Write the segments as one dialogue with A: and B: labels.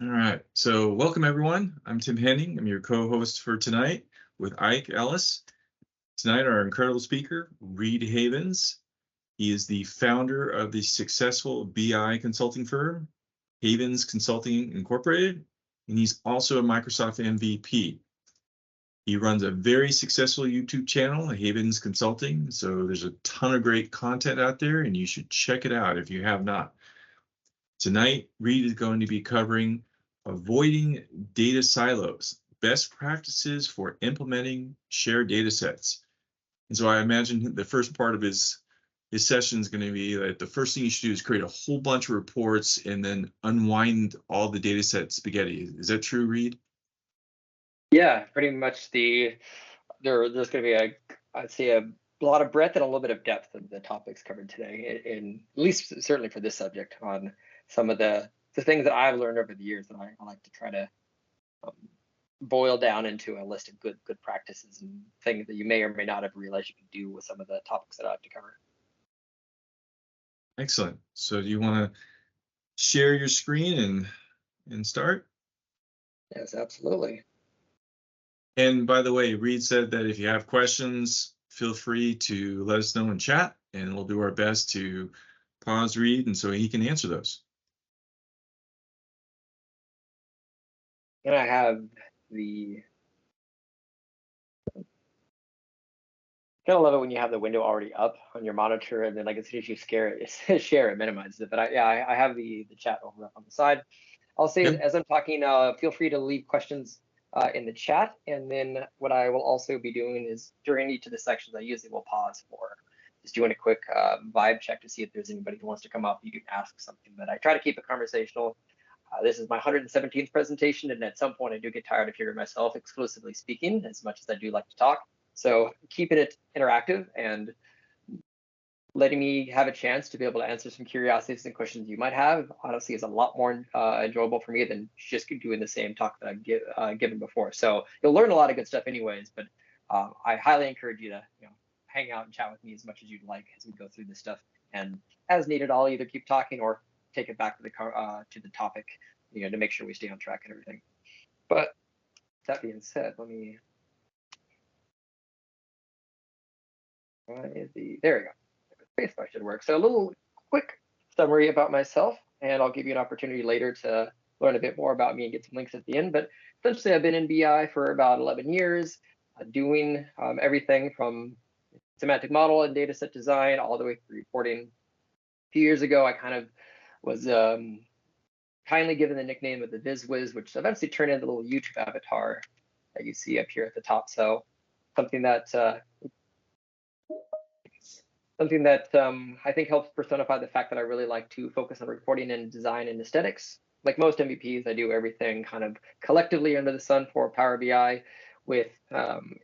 A: All right. So, welcome everyone. I'm Tim Henning. I'm your co-host for tonight with Ike Ellis. Tonight, our incredible speaker, Reid Havens. He is the founder of the successful BI consulting firm, Havens Consulting Incorporated, and he's also a Microsoft MVP. He runs a very successful YouTube channel, Havens Consulting. So there's a ton of great content out there, and you should check it out if you have not. Tonight, Reid is going to be covering avoiding data silos, best practices for implementing shared data sets. And so I imagine the first part of his session is going to be that the first thing you should do is create a whole bunch of reports and then unwind all the data set spaghetti. Is that true, Reid?
B: Yeah, pretty much there's going to be I'd say a lot of breadth and a little bit of depth of the topics covered today, in at least certainly for this subject, on some of the things that I've learned over the years that I like to try to boil down into a list of good practices and things that you may or may not have realized you could do with some of the topics that I have to cover.
A: Excellent. So do you want to share your screen and start?
B: Yes, absolutely.
A: And by the way, Reid said that if you have questions, feel free to let us know in chat, and we'll do our best to pause Reid and so he can answer those.
B: And I have the kind of love it when you have the window already up on your monitor, and then like as soon as you share it minimizes it. But I have the chat over on the side. I'll say as I'm talking, feel free to leave questions in the chat, and then what I will also be doing is during each of the sections, I usually will pause for just doing a quick vibe check to see if there's anybody who wants to come up. You can ask something, but I try to keep it conversational. This is my 117th presentation, and at some point I do get tired of hearing myself exclusively speaking as much as I do like to talk. So keeping it interactive and letting me have a chance to be able to answer some curiosities and questions you might have, honestly, is a lot more enjoyable for me than just doing the same talk that I've given before. So you'll learn a lot of good stuff anyways, but I highly encourage you to hang out and chat with me as much as you'd like as we go through this stuff. And as needed, I'll either keep talking or take it back to the topic, to make sure we stay on track and everything. But that being said, let me. There we go. Spacebar should work. So a little quick summary about myself, and I'll give you an opportunity later to learn a bit more about me and get some links at the end. But essentially, I've been in BI for about 11 years, doing everything from semantic model and data set design all the way through reporting. A few years ago, I kind of was kindly given the nickname of the VizWiz, which eventually turned into a little YouTube avatar that you see up here at the top. So something that I think helps personify the fact that I really like to focus on reporting and design and aesthetics. Like most MVPs, I do everything kind of collectively under the sun for Power BI with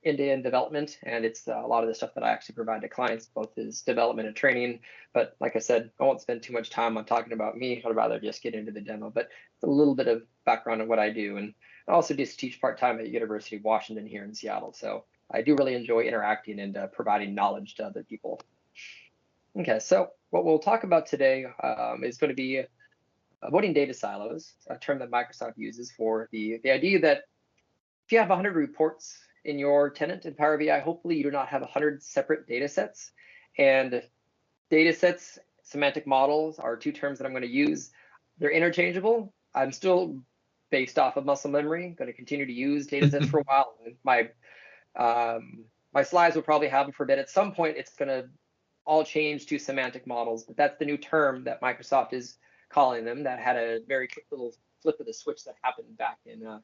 B: end-to-end development. And it's a lot of the stuff that I actually provide to clients, both as development and training. But like I said, I won't spend too much time on talking about me. I'd rather just get into the demo. But it's a little bit of background on what I do. And I also just teach part-time at University of Washington here in Seattle. So I do really enjoy interacting and providing knowledge to other people. Okay, so what we'll talk about today is going to be avoiding data silos, a term that Microsoft uses for the idea that if you have 100 reports in your tenant in Power BI, hopefully you do not have 100 separate data sets. And data sets, semantic models are two terms that I'm going to use. They're interchangeable. I'm still based off of muscle memory, going to continue to use data sets for a while. My slides will probably have them for a bit. At some point, it's going to all change to semantic models, but that's the new term that Microsoft is calling them. That had a very quick little flip of the switch that happened back in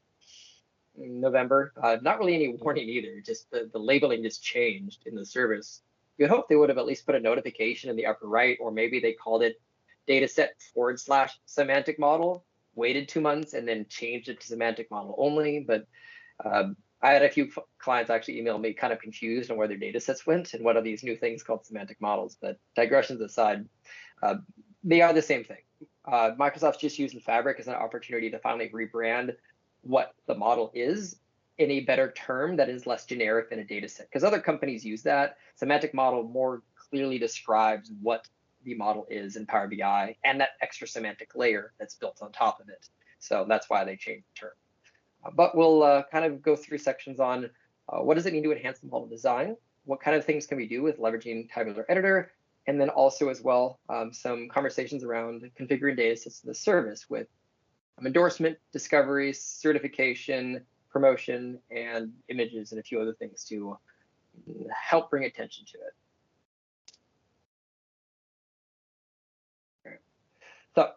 B: November. Not really any warning either, just the labeling just changed in the service. You'd hope they would have at least put a notification in the upper right, or maybe they called it dataset/semantic model, waited 2 months, and then changed it to semantic model only. But I had a few clients actually email me kind of confused on where their data sets went and what are these new things called semantic models. But digressions aside, they are the same thing. Microsoft's just using Fabric as an opportunity to finally rebrand what the model is in a better term that is less generic than a data set. Because other companies use that. Semantic model more clearly describes what the model is in Power BI and that extra semantic layer that's built on top of it. So that's why they changed the term. But we'll kind of go through sections on what does it mean to enhance the model design, what kind of things can we do with leveraging tabular editor, and then also as well some conversations around configuring datasets in the service with endorsement, discovery, certification, promotion, and images, and a few other things to help bring attention to it. Okay. So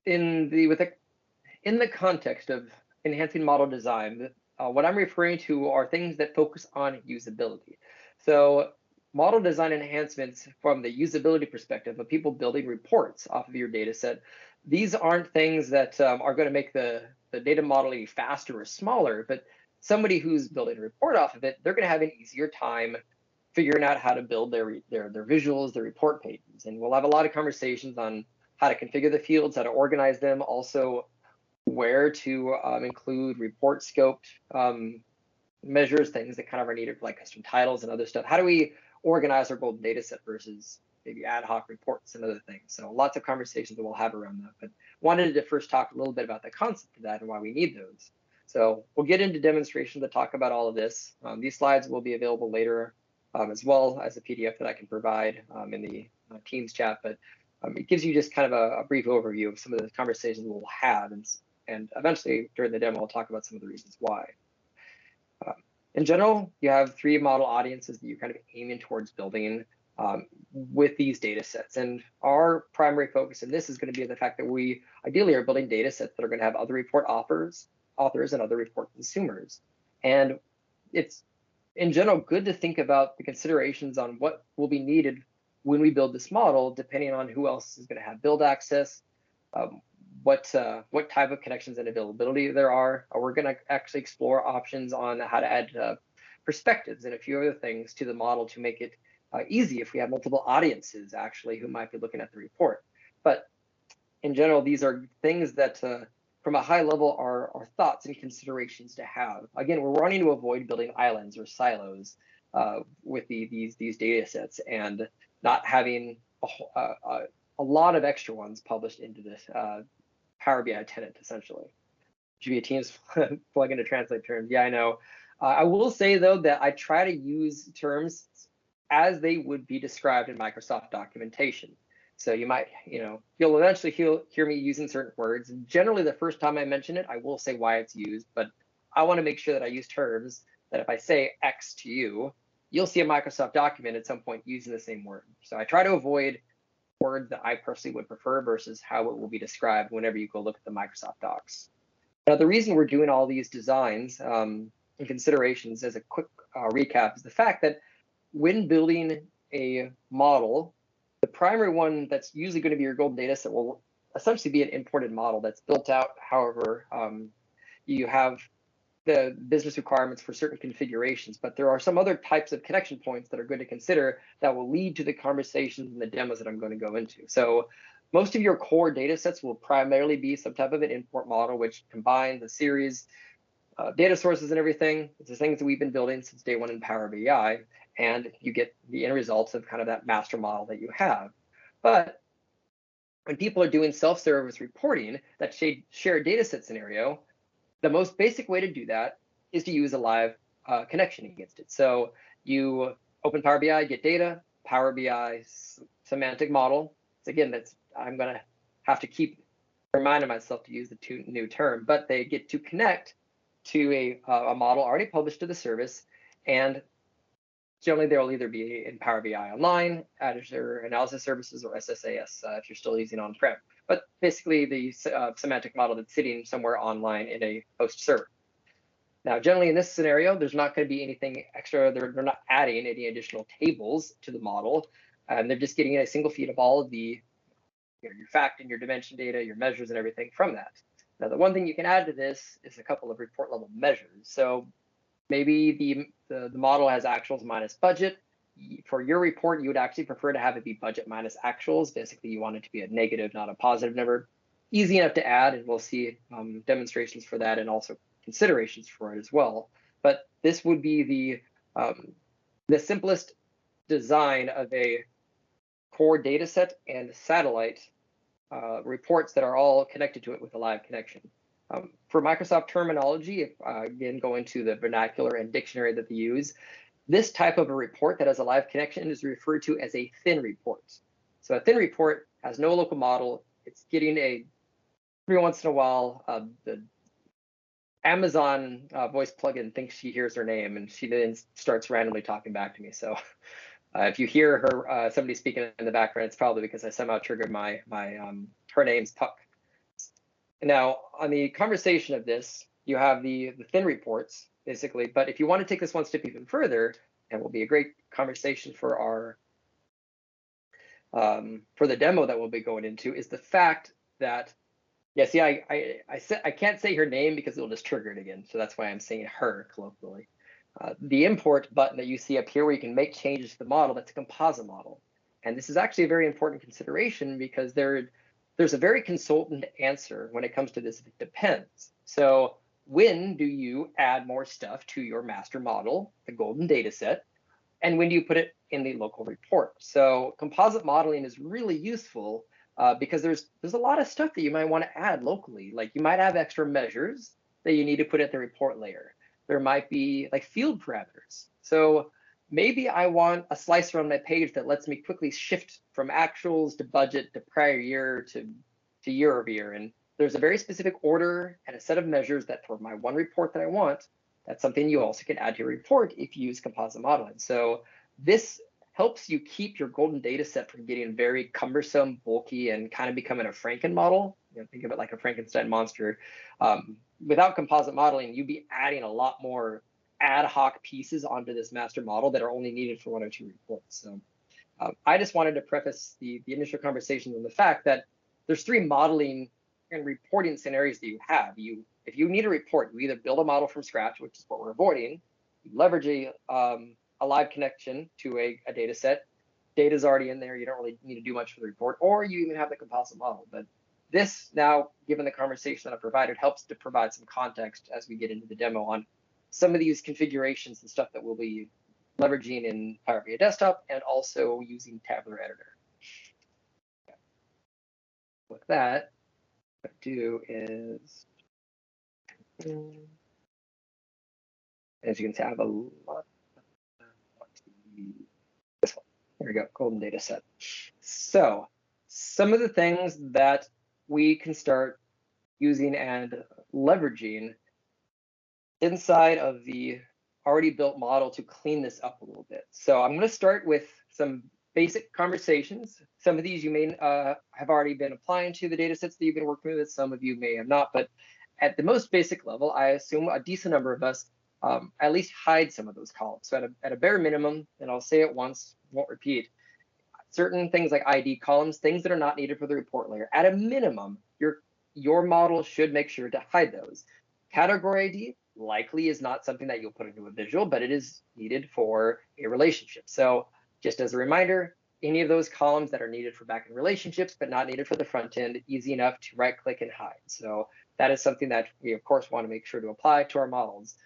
B: in the context of enhancing model design, what I'm referring to are things that focus on usability. So model design enhancements from the usability perspective of people building reports off of your data set, these aren't things that are going to make the data model any faster or smaller, but somebody who's building a report off of it, they're going to have an easier time figuring out how to build their visuals, their report pages. And we'll have a lot of conversations on how to configure the fields, how to organize them, also where to include report scoped measures, things that kind of are needed for like custom titles and other stuff. How do we organize our golden data set versus maybe ad hoc reports and other things? So lots of conversations that we'll have around that, but wanted to first talk a little bit about the concept of that and why we need those. So we'll get into demonstrations that talk about all of this. These slides will be available later as well as a PDF that I can provide in the Teams chat, but it gives you just kind of a brief overview of some of the conversations we'll have, and eventually during the demo, I'll talk about some of the reasons why. In general, you have 3 model audiences that you're kind of aiming towards building with these data sets. And our primary focus in this is going to be the fact that we ideally are building data sets that are going to have other report authors and other report consumers. And it's in general good to think about the considerations on what will be needed when we build this model, depending on who else is going to have build access, what type of connections and availability there are. We're going to actually explore options on how to add perspectives and a few other things to the model to make it easy if we have multiple audiences actually who might be looking at the report. But in general, these are things that from a high level are thoughts and considerations to have. Again, we're wanting to avoid building islands or silos with these data sets and not having a lot of extra ones published into this Power BI tenant, essentially. Should be a Teams plugin to translate terms. Yeah, I know. I will say, though, that I try to use terms as they would be described in Microsoft documentation. So you might, you'll eventually hear me using certain words. Generally, the first time I mention it, I will say why it's used, but I want to make sure that I use terms that if I say X to you, you'll see a Microsoft document at some point using the same word. So I try to avoid words that I personally would prefer versus how it will be described whenever you go look at the Microsoft docs. Now, the reason we're doing all these designs and considerations as a quick recap is the fact that when building a model, the primary one that's usually going to be your golden data set will essentially be an imported model that's built out. However, you have the business requirements for certain configurations, but there are some other types of connection points that are good to consider that will lead to the conversations and the demos that I'm going to go into. So most of your core data sets will primarily be some type of an import model, which combines a series of data sources and everything. It's the things that we've been building since day one in Power BI, and you get the end results of kind of that master model that you have. But when people are doing self-service reporting, that shared data set scenario, the most basic way to do that is to use a live connection against it. So you open Power BI, get data, Power BI semantic model. So again, I'm going to have to keep reminding myself to use the new term, but they get to connect to a model already published to the service, and generally they'll either be in Power BI Online, Azure Analysis Services, or SSAS if you're still using on-prem. But basically the semantic model that's sitting somewhere online in a host server. Now, generally in this scenario, there's not going to be anything extra. They're not adding any additional tables to the model. They're just getting a single feed of all of the your fact and your dimension data, your measures and everything from that. Now, the one thing you can add to this is a couple of report level measures. So maybe the model has actuals minus budget. For your report, you would actually prefer to have it be budget minus actuals. Basically, you want it to be a negative, not a positive number. Easy enough to add, and we'll see demonstrations for that and also considerations for it as well. But this would be the simplest design of a core data set and satellite reports that are all connected to it with a live connection. For Microsoft terminology, if again going to the vernacular and dictionary that they use, this type of a report that has a live connection is referred to as a thin report. So a thin report has no local model. It's getting every once in a while, the Amazon voice plugin thinks she hears her name and she then starts randomly talking back to me. So if you hear her somebody speaking in the background, it's probably because I somehow triggered her name's Puck. Now on the conversation of this, you have the thin reports basically, but if you want to take this one step even further, and will be a great conversation for our for the demo that we'll be going into, is the fact that yeah, see, I can't say her name because it'll just trigger it again. So that's why I'm saying her colloquially. The import button that you see up here where you can make changes to the model, that's a composite model. And this is actually a very important consideration because there's a very consultant answer when it comes to this. It depends. So when do you add more stuff to your master model, the golden data set, and when do you put it in the local report? So composite modeling is really useful because there's a lot of stuff that you might want to add locally. Like you might have extra measures that you need to put at the report layer. There might be like field parameters. So maybe I want a slicer on my page that lets me quickly shift from actuals to budget to prior year to year over year. And there's a very specific order and a set of measures that for my one report that I want, that's something you also can add to your report if you use composite modeling. So this helps you keep your golden data set from getting very cumbersome, bulky, and kind of becoming a Franken model. You know, think of it like a Frankenstein monster. Without composite modeling, you'd be adding a lot more ad hoc pieces onto this master model that are only needed for one or two reports. So I just wanted to preface the initial conversation on the fact that there's three modeling and reporting scenarios that you have. If you need a report, you either build a model from scratch, which is what we're avoiding, you leverage a live connection to a data set. Data's already in there. You don't really need to do much for the report, or you even have the composite model. But this now, given the conversation that I provided, helps to provide some context as we get into the demo on some of these configurations and stuff that we'll be leveraging in Power BI Desktop and also using Tabular Editor. With that, what I do is, as you can see, I have a lot. This one. There we go, golden data set. So some of the things that we can start using and leveraging inside of the already built model to clean this up a little bit. So I'm going to start with some basic conversations. Some of these you may have already been applying to the data sets that you've been working with. Some of you may have not, but at the most basic level, I assume a decent number of us at least hide some of those columns. So at a bare minimum, and I'll say it once, won't repeat, certain things like ID columns, things that are not needed for the report layer, at a minimum, your model should make sure to hide those. Category ID likely is not something that you'll put into a visual, but it is needed for a relationship. So just as a reminder, any of those columns that are needed for backend relationships, but not needed for the front end, easy enough to right click and hide. So that is something that we of course want to make sure to apply to our models.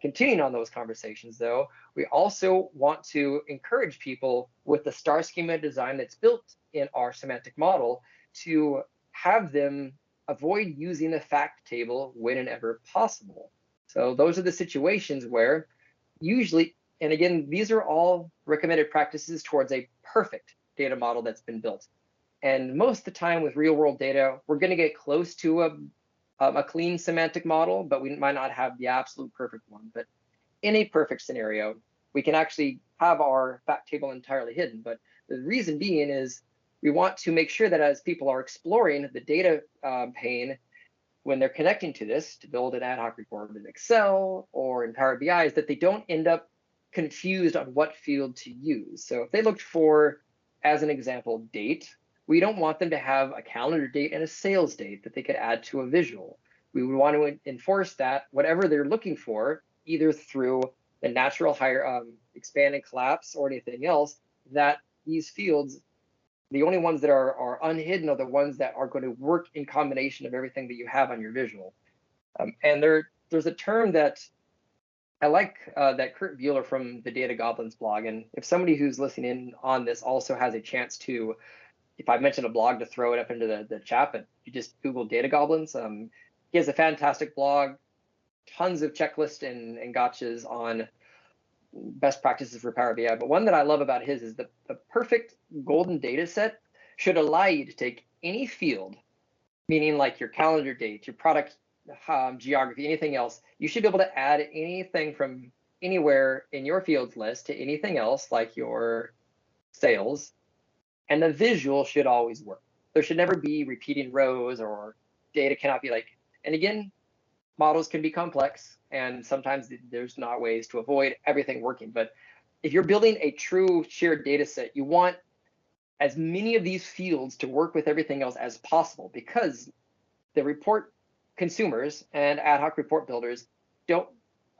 B: Continuing on those conversations though, we also want to encourage people with the star schema design that's built in our semantic model to have them avoid using the fact table whenever possible. So those are the situations where usually, and again, these are all recommended practices towards a perfect data model that's been built. And most of the time with real world data, we're going to get close to a clean semantic model, but we might not have the absolute perfect one. But in a perfect scenario, we can actually have our fact table entirely hidden. But the reason being is we want to make sure that as people are exploring the data pane, when they're connecting to this to build an ad hoc report in Excel or in Power BI, is that they don't end up confused on what field to use. So if they looked for, as an example, date, we don't want them to have a calendar date and a sales date that they could add to a visual. We would want to enforce that whatever they're looking for, either through the natural expand and collapse or anything else, that these fields, the only ones that are unhidden are the ones that are going to work in combination of everything that you have on your visual. And there's a term that I like that Kurt Bueller from the Data Goblins blog, and if somebody who's listening in on this also has a chance to if I mentioned a blog to throw it up into the chat, but you just Google Data Goblins. He has a fantastic blog, tons of checklists and gotchas on best practices for Power BI. But one that I love about his is the perfect golden data set should allow you to take any field, meaning like your calendar date, your product geography, anything else. You should be able to add anything from anywhere in your fields list to anything else, like your sales, and the visual should always work. There should never be repeating rows, or data cannot be like, and again, models can be complex, and sometimes there's not ways to avoid everything working. But if you're building a true shared data set, you want as many of these fields to work with everything else as possible, because the report consumers and ad hoc report builders don't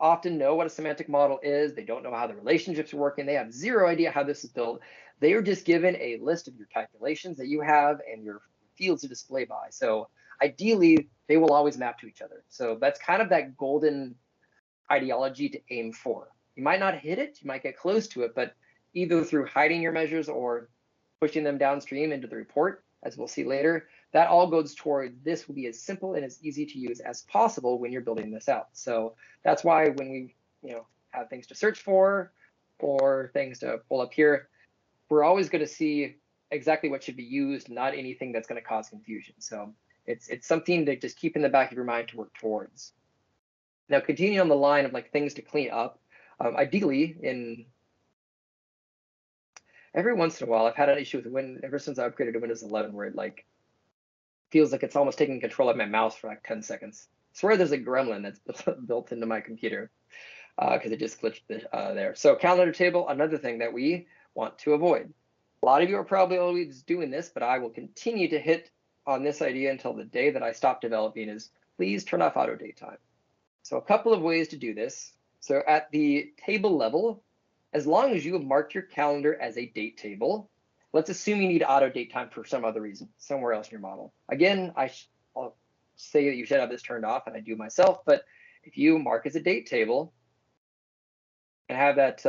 B: often know what a semantic model is. They don't know how the relationships are working. They have zero idea how this is built. They are just given a list of your calculations that you have and your fields to display by. So ideally, they will always map to each other. So that's kind of that golden ideology to aim for. You might not hit it, you might get close to it, but either through hiding your measures or pushing them downstream into the report, as we'll see later, that all goes toward this will be as simple and as easy to use as possible when you're building this out. So that's why when we have things to search for or things to pull up here, we're always going to see exactly what should be used, not anything that's going to cause confusion. So it's something to just keep in the back of your mind to work towards. Now, continuing on the line of like things to clean up, ideally in every once in a while, I've had an issue with ever since I upgraded to Windows 11, where it like feels like it's almost taking control of my mouse for like 10 seconds. I swear there's a gremlin that's built into my computer because it just glitched there. So calendar table, another thing that we want to avoid. A lot of you are probably always doing this, but I will continue to hit on this idea until the day that I stop developing, is please turn off auto date time. So a couple of ways to do this. So at the table level, as long as you have marked your calendar as a date table, let's assume you need auto date time for some other reason, somewhere else in your model. Again, I'll say that you should have this turned off, and I do myself, but if you mark as a date table and have that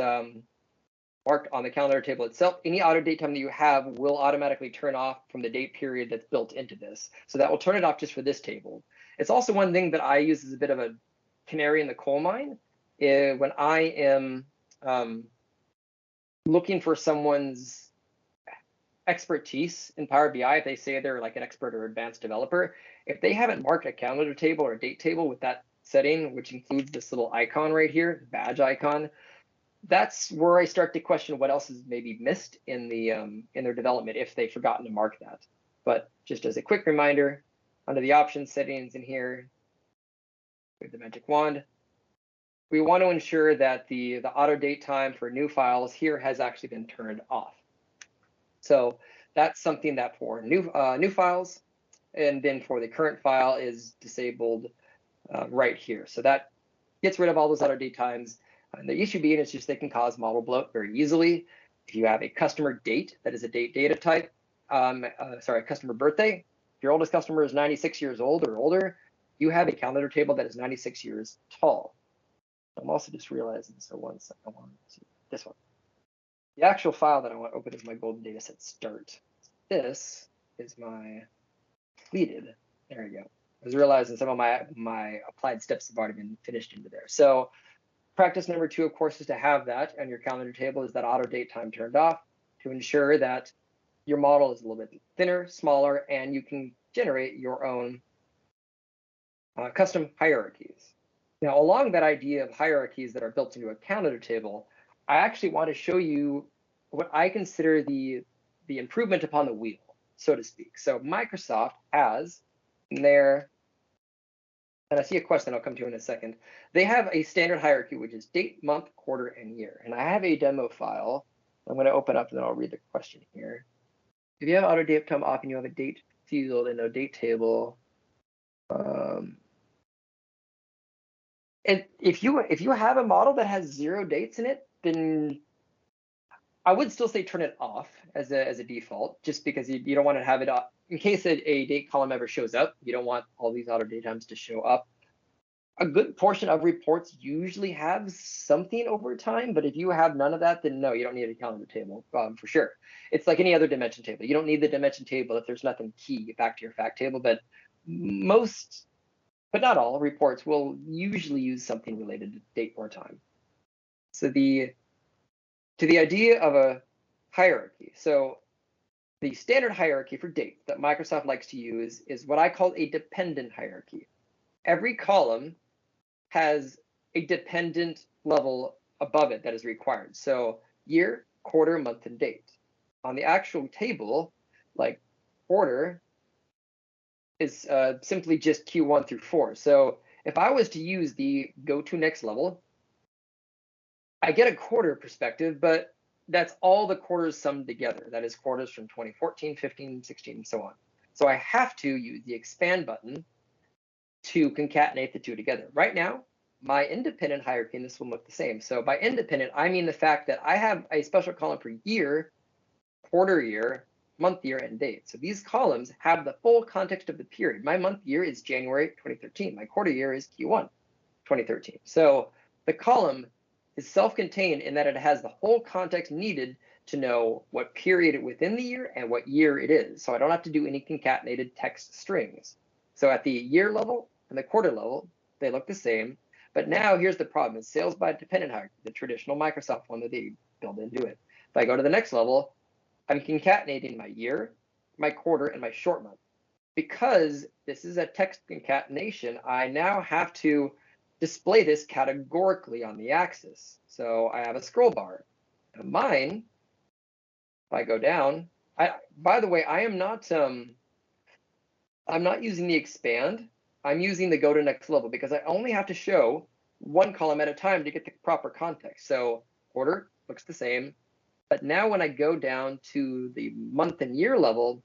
B: marked on the calendar table itself, any auto date time that you have will automatically turn off from the date period that's built into this. So that will turn it off just for this table. It's also one thing that I use as a bit of a canary in the coal mine when I am looking for someone's expertise in Power BI. If they say they're like an expert or advanced developer, if they haven't marked a calendar table or a date table with that setting, which includes this little icon right here, badge icon, that's where I start to question what else is maybe missed in their development if they've forgotten to mark that. But just as a quick reminder, under the options settings in here, with the magic wand, we want to ensure that the auto date time for new files here has actually been turned off. So that's something that for new files, and then for the current file is disabled right here. So that gets rid of all those auto date times. And the issue being is just they can cause model bloat very easily. If you have a customer date that is a data type, customer birthday, if your oldest customer is 96 years old or older, you have a calendar table that is 96 years tall. I'm also just realizing, so one second, I want to see this one. The actual file that I want to open is my golden dataset start. This is my completed. There we go. I was realizing some of my applied steps have already been finished into there. So practice number 2, of course, is to have that on your calendar table, is that auto date time turned off to ensure that your model is a little bit thinner, smaller, and you can generate your own custom hierarchies. Now, along that idea of hierarchies that are built into a calendar table, I actually want to show you what I consider the improvement upon the wheel, so to speak. So Microsoft has in their, and I see a question I'll come to in a second, they have a standard hierarchy, which is date, month, quarter, and year. And I have a demo file I'm going to open up, and then I'll read the question here. If you have auto date time off and you have a date field in a date table, and if you have a model that has 0 dates in it, then I would still say turn it off as a default, just because you don't want to have it up in case a date column ever shows up. You don't want all these auto date times to show up. A good portion of reports usually have something over time, but if you have none of that, then no, you don't need a calendar table for sure. It's like any other dimension table. You don't need the dimension table if there's nothing key back to your fact table, but most, but not all, reports will usually use something related to date or time. So to the idea of a hierarchy. So the standard hierarchy for date that Microsoft likes to use is what I call a dependent hierarchy. Every column has a dependent level above it that is required. So year, quarter, month, and date. On the actual table, like quarter is simply just Q1 through 4. So if I was to use the go to next level, I get a quarter perspective, but that's all the quarters summed together. That is quarters from 2014, 15, 16, and so on. So I have to use the expand button to concatenate the two together. Right now, my independent hierarchy, and this will look the same. So by independent, I mean the fact that I have a special column for year, quarter year, month year, and date. So these columns have the full context of the period. My month year is January 2013. My quarter year is Q1 2013. So the column is self-contained in that it has the whole context needed to know what period within the year and what year it is. So I don't have to do any concatenated text strings. So at the year level and the quarter level, they look the same. But now here's the problem. It's sales by dependent hierarchy, the traditional Microsoft one that they build into it. If I go to the next level, I'm concatenating my year, my quarter, and my short month. Because this is a text concatenation, I now have to display this categorically on the axis. So I have a scroll bar. Now mine, if I go down, by the way, I'm not using the expand. I'm using the go to next level because I only have to show one column at a time to get the proper context. So quarter looks the same, but now when I go down to the month and year level,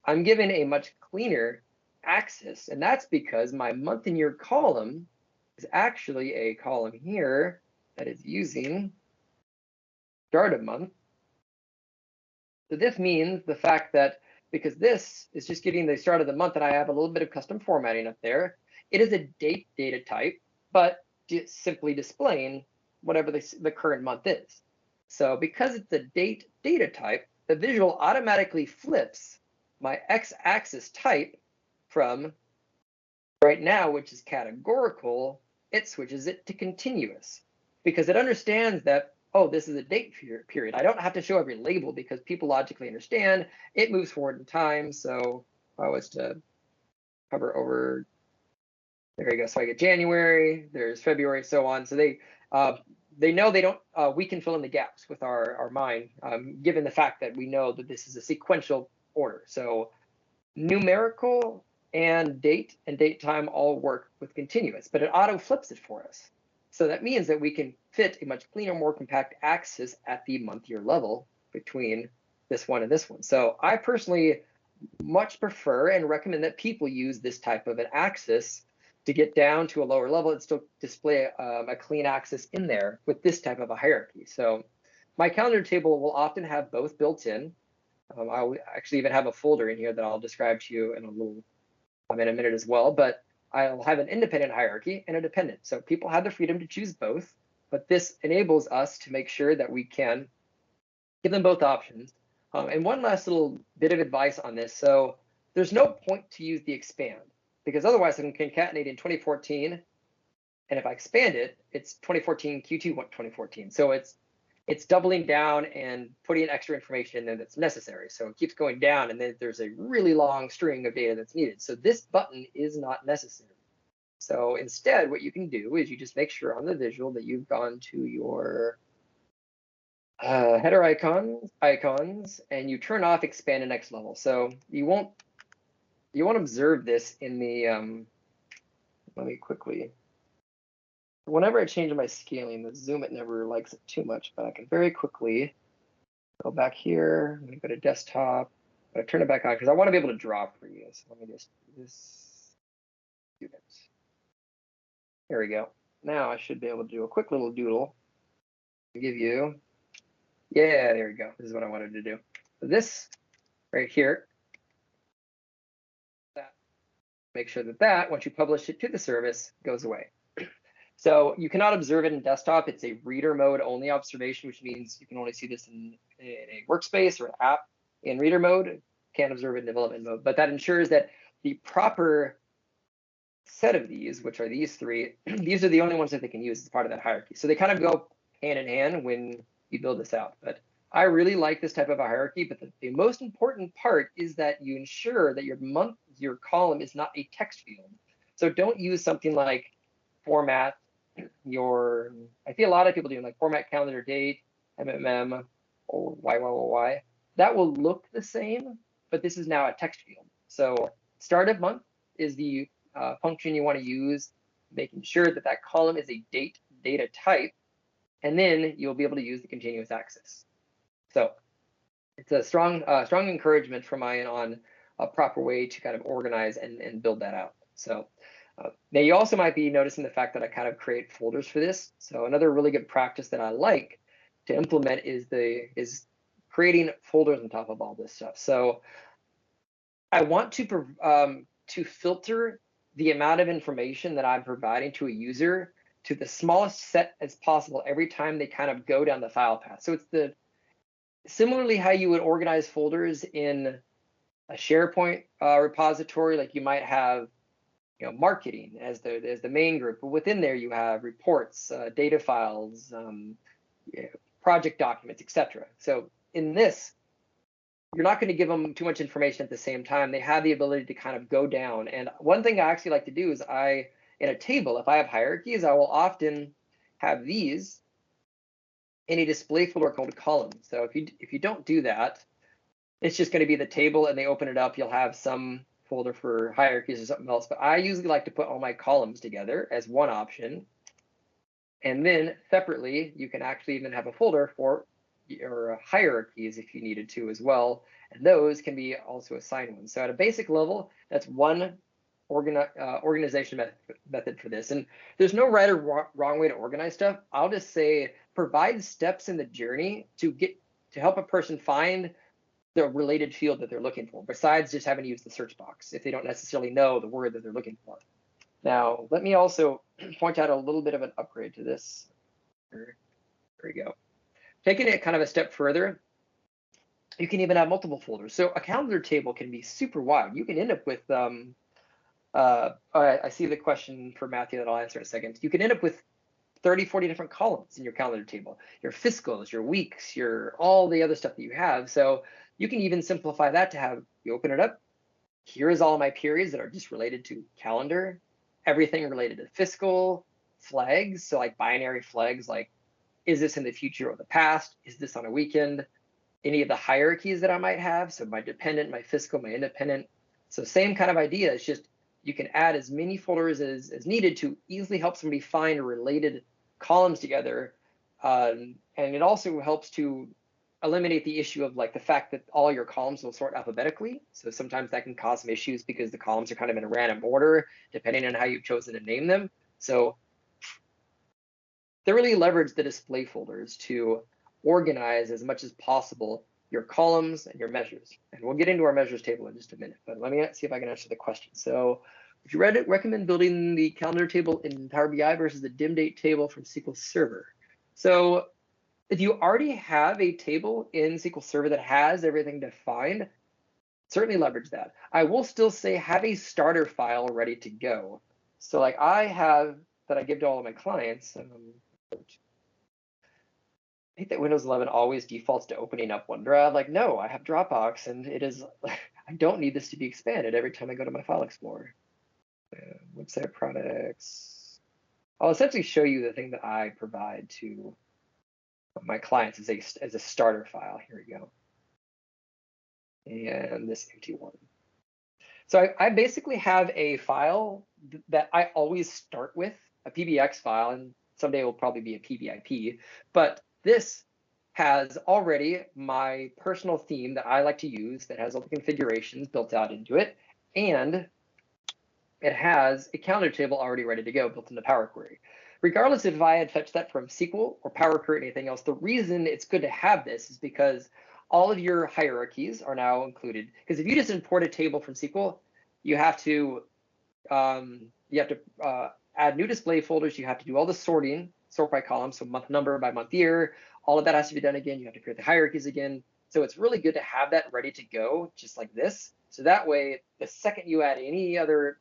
B: I'm given a much cleaner axis, and that's because my month and year column is actually a column here that is using start of month. So this means the fact that because this is just getting the start of the month and I have a little bit of custom formatting up there, it is a date data type, but simply displaying whatever the current month is. So because it's a date data type, the visual automatically flips my x-axis type from right now, which is categorical, it switches it to continuous because it understands that, oh, this is a date period. I don't have to show every label because people logically understand it moves forward in time. So if I was to hover over, there you go. So I get January, there's February, so on. So they know they don't, we can fill in the gaps with our mind, given the fact that we know that this is a sequential order. So numerical and date time all work with continuous, but it auto flips it for us. So that means that we can fit a much cleaner, more compact axis at the month year level between this one and this one. So I personally much prefer and recommend that people use this type of an axis to get down to a lower level and still display a clean axis in there with this type of a hierarchy. So my calendar table will often have both built in. I'll actually even have a folder in here that I'll describe to you in a minute as well, but I'll have an independent hierarchy and a dependent. So people have the freedom to choose both, but this enables us to make sure that we can give them both options. And one last little bit of advice on this. So there's no point to use the expand because otherwise I can concatenate in 2014. And if I expand it, it's 2014 Q2 2014. So it's doubling down and putting extra information in there that's necessary. So it keeps going down and then there's a really long string of data that's needed. So this button is not necessary. So instead, what you can do is you just make sure on the visual that you've gone to your header icons and you turn off expand to next level. So you won't observe this in the, let me quickly, whenever I change my scaling, the zoom, it never likes it too much, but I can very quickly go back here. I'm gonna go to desktop, but I turn it back on because I want to be able to draw for you. So let me just do this. There we go. Now I should be able to do a quick little doodle to give you, yeah, there we go. This is what I wanted to do. So this right here, make sure that once you publish it to the service, goes away. So you cannot observe it in desktop. It's a reader mode only observation, which means you can only see this in a workspace or an app in reader mode. Can't observe it in development mode, but that ensures that the proper set of these, which are these three, these are the only ones that they can use as part of that hierarchy. So they kind of go hand in hand when you build this out. But I really like this type of a hierarchy, but the most important part is that you ensure that your column is not a text field. So don't use something like format I see a lot of people doing like format calendar date, MMM, or YYYY. That will look the same, but this is now a text field. So start of month is the function you want to use, making sure that that column is a date data type, and then you'll be able to use the continuous access. So it's a strong encouragement from mine on a proper way to kind of organize and build that out. So now you also might be noticing the fact that I kind of create folders for this. So another really good practice that I like to implement is creating folders on top of all this stuff. So I want to filter the amount of information that I'm providing to a user to the smallest set as possible every time they kind of go down the file path. So it's similarly how you would organize folders in a SharePoint repository. Like you might have marketing as the main group, but within there you have reports, data files, project documents, etc. So in this, you're not going to give them too much information at the same time. They have the ability to kind of go down. And one thing I actually like to do is in a table, if I have hierarchies, I will often have these in a display folder called columns. So if you don't do that, it's just going to be the table, and they open it up, you'll have some folder for hierarchies or something else. But I usually like to put all my columns together as one option. And then separately, you can actually even have a folder for your hierarchies if you needed to as well. And those can be also assigned ones. So at a basic level, that's one organization method for this. And there's no right or wrong way to organize stuff. I'll just say provide steps in the journey to help a person find the related field that they're looking for, besides just having to use the search box if they don't necessarily know the word that they're looking for. Now, let me also point out a little bit of an upgrade to this. There we go. Taking it kind of a step further, you can even have multiple folders. So a calendar table can be super wide. You can end up with, I see the question for Matthew that I'll answer in a second. You can end up with 30, 40 different columns in your calendar table, your fiscals, your weeks, all the other stuff that you have. So you can even simplify that to have, you open it up, here's all my periods that are just related to calendar, everything related to fiscal, flags, so like binary flags, like is this in the future or the past? Is this on a weekend? Any of the hierarchies that I might have, so my dependent, my fiscal, my independent. So same kind of idea, it's just you can add as many folders as needed to easily help somebody find related columns together. And it also helps to eliminate the issue of like the fact that all your columns will sort alphabetically. So sometimes that can cause some issues because the columns are kind of in a random order, depending on how you've chosen to name them. So thoroughly leverage the display folders to organize as much as possible your columns and your measures. And we'll get into our measures table in just a minute, but let me see if I can answer the question. So would you recommend building the calendar table in Power BI versus the dim date table from SQL Server? So if you already have a table in SQL Server that has everything defined, certainly leverage that. I will still say have a starter file ready to go. So like I have that I give to all of my clients. I hate that Windows 11 always defaults to opening up OneDrive. Like, no, I have Dropbox, and it is, I don't need this to be expanded every time I go to my File Explorer. Website products. I'll essentially show you the thing that I provide to my clients as a starter file. Here we go. And this empty one. So I basically have a file that I always start with, a PBX file, and someday it will probably be a PBIP, but this has already my personal theme that I like to use that has all the configurations built out into it, and it has a calendar table already ready to go built into Power Query. Regardless if I had fetched that from SQL or Power Query or anything else, the reason it's good to have this is because all of your hierarchies are now included. Because if you just import a table from SQL, you have to add new display folders, you have to do all the sorting, sort by column, so month number by month year, all of that has to be done again. You have to create the hierarchies again. So it's really good to have that ready to go, just like this. So that way, the second you add any other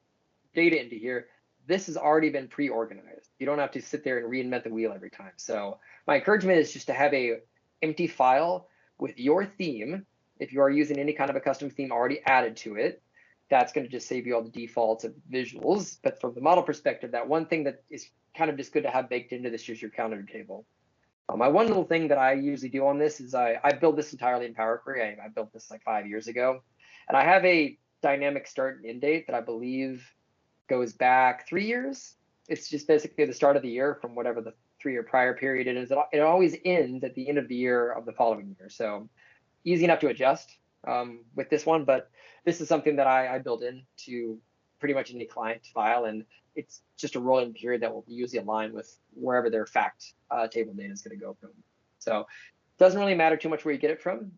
B: data into here, this has already been pre-organized. You don't have to sit there and reinvent the wheel every time. So my encouragement is just to have a empty file with your theme. If you are using any kind of a custom theme already added to it, that's going to just save you all the defaults of visuals. But from the model perspective, that one thing that is kind of just good to have baked into this is your calendar table. My one little thing that I usually do on this is I build this entirely in Power Query. I built this like 5 years ago. And I have a dynamic start and end date that I believe goes back 3 years. It's just basically the start of the year from whatever the 3-year prior period it is. It always ends at the end of the year of the following year. So easy enough to adjust with this one, but this is something that I build into pretty much any client file, and it's just a rolling period that will usually align with wherever their fact table data is going to go from. So it doesn't really matter too much where you get it from.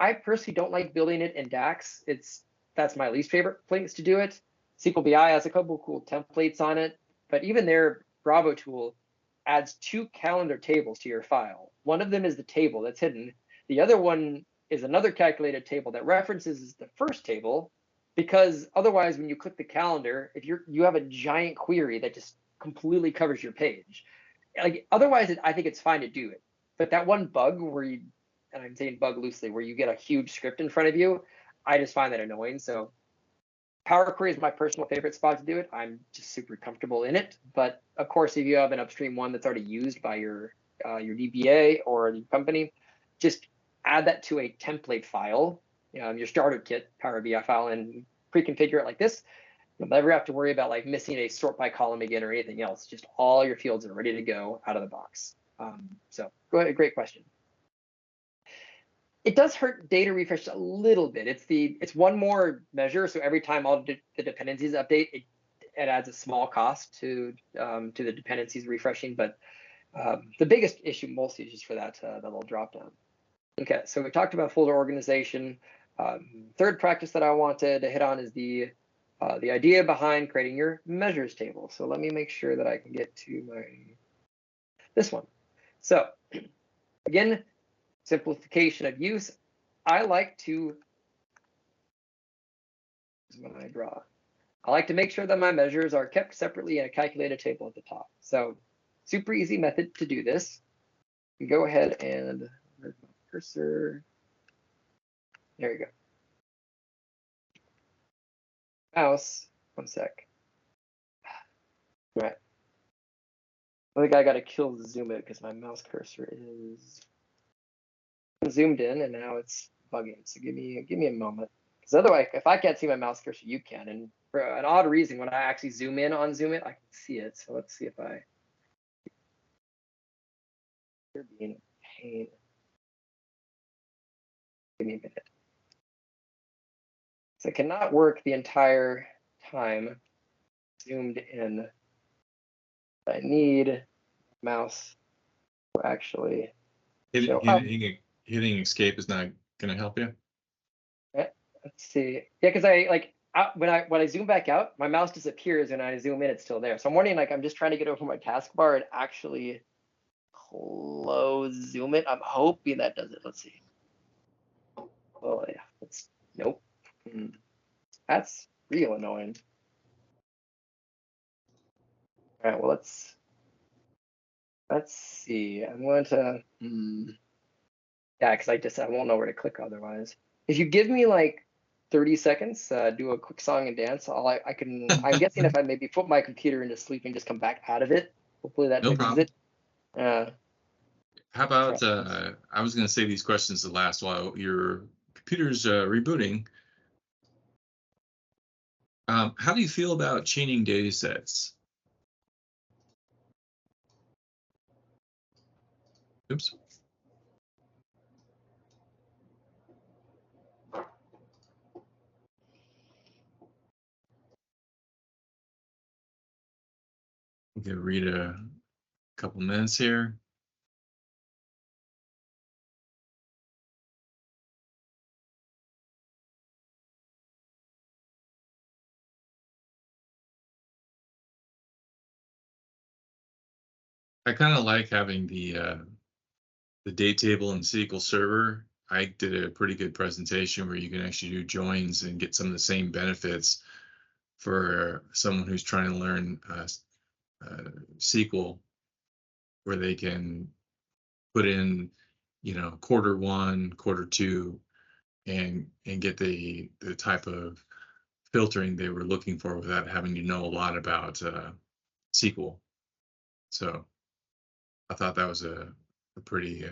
B: I personally don't like building it in DAX. That's my least favorite place to do it. SQL BI has a couple cool templates on it, but even their Bravo tool adds 2 calendar tables to your file. One of them is the table that's hidden. The other one is another calculated table that references the first table, because otherwise when you click the calendar, if you have a giant query that just completely covers your page. Like otherwise, I think it's fine to do it. But that one bug where you, and I'm saying bug loosely, where you get a huge script in front of you, I just find that annoying. So Power Query is my personal favorite spot to do it. I'm just super comfortable in it. But of course, if you have an upstream one that's already used by your DBA or the company, just add that to a template file, your starter kit Power BI file, and pre-configure it like this. You'll never have to worry about like missing a sort by column again or anything else. Just all your fields are ready to go out of the box. So go ahead, great question. It does hurt data refresh a little bit. It's one more measure. So every time all the dependencies update, it adds a small cost to the dependencies refreshing. But the biggest issue mostly is just for that little drop down. Okay, so we talked about folder organization. Third practice that I wanted to hit on is the idea behind creating your measures table. So let me make sure that I can get to this one. So again, simplification of use. I like to, when I draw, I like to make sure that my measures are kept separately in a calculated table at the top. So super easy method to do this. You go ahead and, where's my cursor? There you go. Mouse, one sec. All right. I think I got to kill the zoom it because my mouse cursor is zoomed in and now it's bugging. So give me a moment. Because otherwise, if I can't see my mouse cursor, you can. And for an odd reason, when I actually zoom in on zoom it, I can see it. So let's see if I. You're being a pain. Give me a minute. So it cannot work the entire time zoomed in. I need mouse to actually show up.
A: Hitting escape is not going to help you.
B: Let's see. Yeah, because when I zoom back out, my mouse disappears, and I zoom in, it's still there. So I'm wondering, like, I'm just trying to get over my taskbar and actually close zoom it. I'm hoping that does it. Let's see. Oh yeah, nope. That's real annoying. All right, well let's see. I'm going to yeah, because I won't know where to click otherwise. If you give me like 30 seconds, do a quick song and dance. I'm guessing if I maybe put my computer into sleep and just come back out of it, hopefully that fixes it.
A: How about I was going to save these questions to last while your computer's rebooting. How do you feel about chaining data sets? Oops. Give Reid a couple minutes here. I kind of like having the date table in SQL Server. I did a pretty good presentation where you can actually do joins and get some of the same benefits for someone who's trying to learn SQL, where they can put in, quarter one, quarter two, and get the type of filtering they were looking for without having to know a lot about SQL. So I thought that was a pretty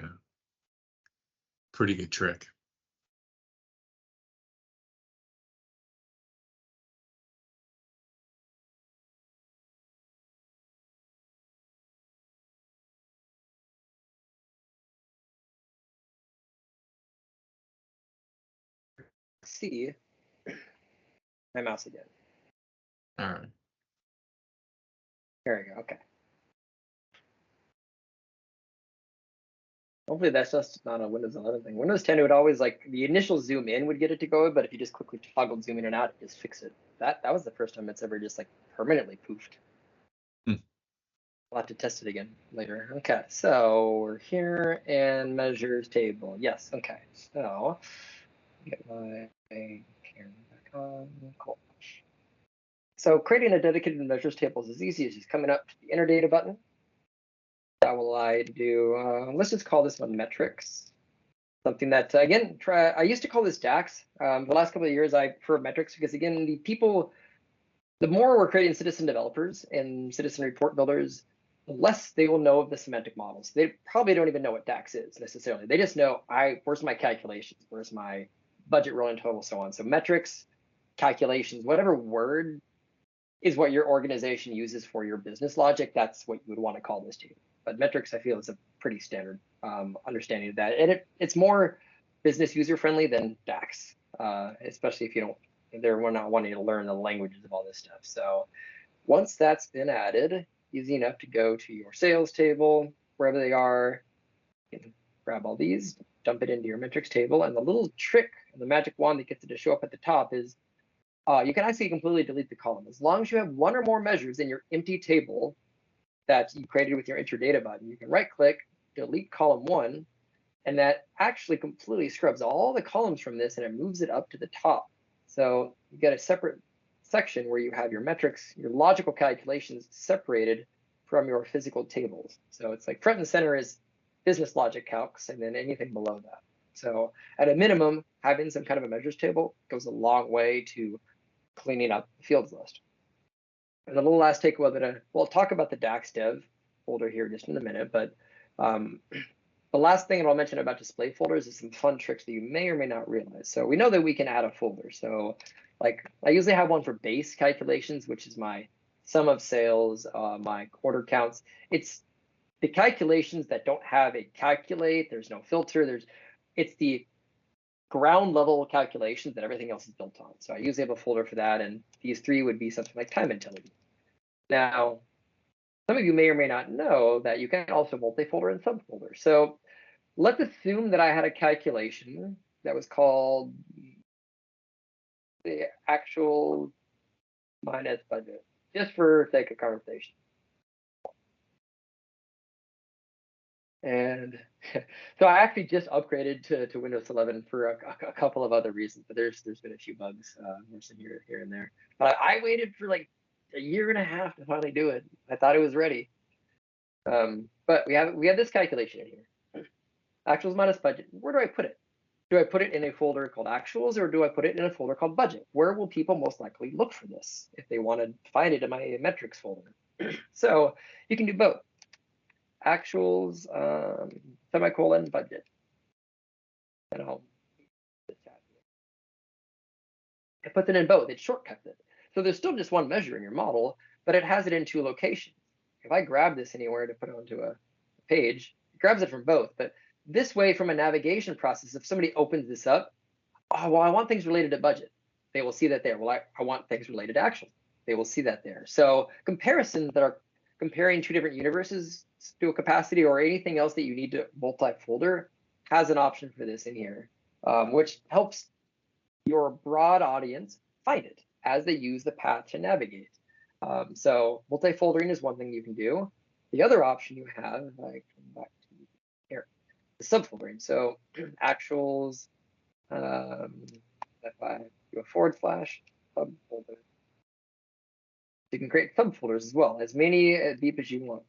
A: good trick.
B: See my mouse again.
A: All right.
B: There we go. Okay. Hopefully that's just not a Windows 11 thing. Windows 10 would always like the initial zoom in would get it to go, but if you just quickly toggled zoom in and out, it just fix it. That was the first time it's ever just like permanently poofed. I'll have to test it again later. Okay, so we're here and measures table. Yes, okay. So get my camera back on. Cool. So creating a dedicated measures table is as easy as just coming up to the enter data button. That will allow you to do, let's just call this one metrics. Something that, again, I used to call this DAX. The last couple of years, I prefer metrics because, again, the more we're creating citizen developers and citizen report builders, the less they will know of the semantic models. They probably don't even know what DAX is necessarily. They just know, where's my calculations? Where's my budget rolling total, so on. So metrics, calculations, whatever word is what your organization uses for your business logic, that's what you would want to call this table. But metrics, I feel, is a pretty standard understanding of that. And it's more business user friendly than DAX, especially if we're not wanting to learn the languages of all this stuff. So once that's been added, easy enough to go to your sales table, wherever they are, you can grab all these, dump it into your metrics table. And the little trick, the magic wand that gets it to show up at the top is you can actually completely delete the column. As long as you have one or more measures in your empty table that you created with your enter data button, you can right click, delete column 1, and that actually completely scrubs all the columns from this and it moves it up to the top. So you get a separate section where you have your metrics, your logical calculations separated from your physical tables. So it's like front and center is business logic calcs and then anything below that. So at a minimum, having some kind of a measures table goes a long way to cleaning up the fields list. And the little last takeaway that we'll talk about the DAX dev folder here just in a minute, but the last thing that I'll mention about display folders is some fun tricks that you may or may not realize. So we know that we can add a folder. So like I usually have one for base calculations, which is my sum of sales, my quarter counts. It's the calculations that don't have a calculate, there's no filter, it's the ground level calculations that everything else is built on. So I usually have a folder for that, and these 3 would be something like time utility. Now, some of you may or may not know that you can also multi-folder and subfolder. So let's assume that I had a calculation that was called the actual minus budget, just for sake of conversation. And so I actually just upgraded to Windows 11 for a couple of other reasons, but there's been a few bugs here and there. But I waited for like a year and a half to finally do it. I thought it was ready. But we have this calculation in here. Actuals minus budget. Where do I put it? Do I put it in a folder called actuals or do I put it in a folder called budget? Where will people most likely look for this if they want to find it in my metrics folder? So you can do both. Actuals, semicolon, budget. And it puts it in both. It shortcuts it. So there's still just one measure in your model, but it has it in 2 locations. If I grab this anywhere to put it onto a page, it grabs it from both. But this way, from a navigation process, if somebody opens this up, oh, well, I want things related to budget. They will see that there. Well, I want things related to actuals. They will see that there. So comparisons that are comparing 2 different universes to a capacity or anything else that you need to multi-folder has an option for this in here, which helps your broad audience find it as they use the path to navigate. So multi-foldering is one thing you can do. The other option you have, if I come back to here, the subfoldering. So actuals, if I do a / subfolder, you can create subfolders as well, as many deep as you want.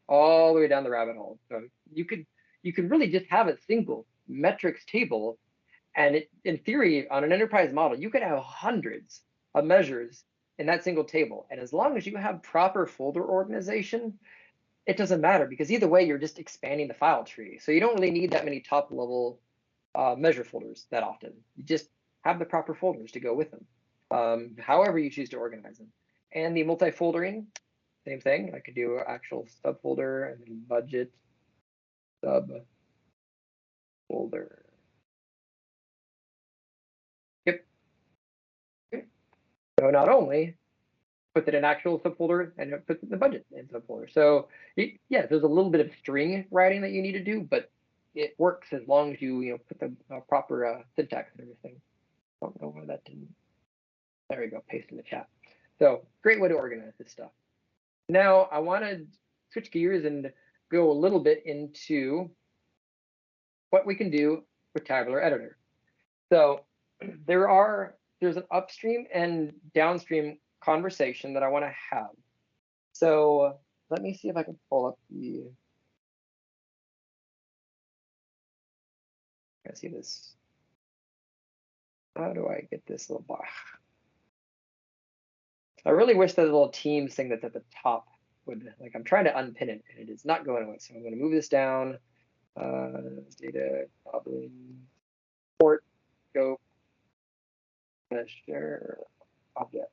B: All the way down the rabbit hole. So you could really just have a single metrics table, and in theory, on an enterprise model, you could have hundreds of measures in that single table. And as long as you have proper folder organization, it doesn't matter, because either way, you're just expanding the file tree. So you don't really need that many top level measure folders that often. You just have the proper folders to go with them, however you choose to organize them. And the multi-foldering, same thing. I could do an actual subfolder and then budget subfolder. Yep. So not only put it in actual subfolder and put the budget in subfolder. So yeah, there's a little bit of string writing that you need to do, but it works as long as you put the proper syntax and everything. I don't know why that didn't. There we go. Paste in the chat. So great way to organize this stuff. Now I want to switch gears and go a little bit into what we can do with Tabular Editor. So there's an upstream and downstream conversation that I want to have. So let me see if I can pull up the. I see this. How do I get this little box? I really wish that little Teams thing that's at the top would, like, I'm trying to unpin it and it is not going away. So I'm going to move this down. Data, goblin, port, scope, share, object.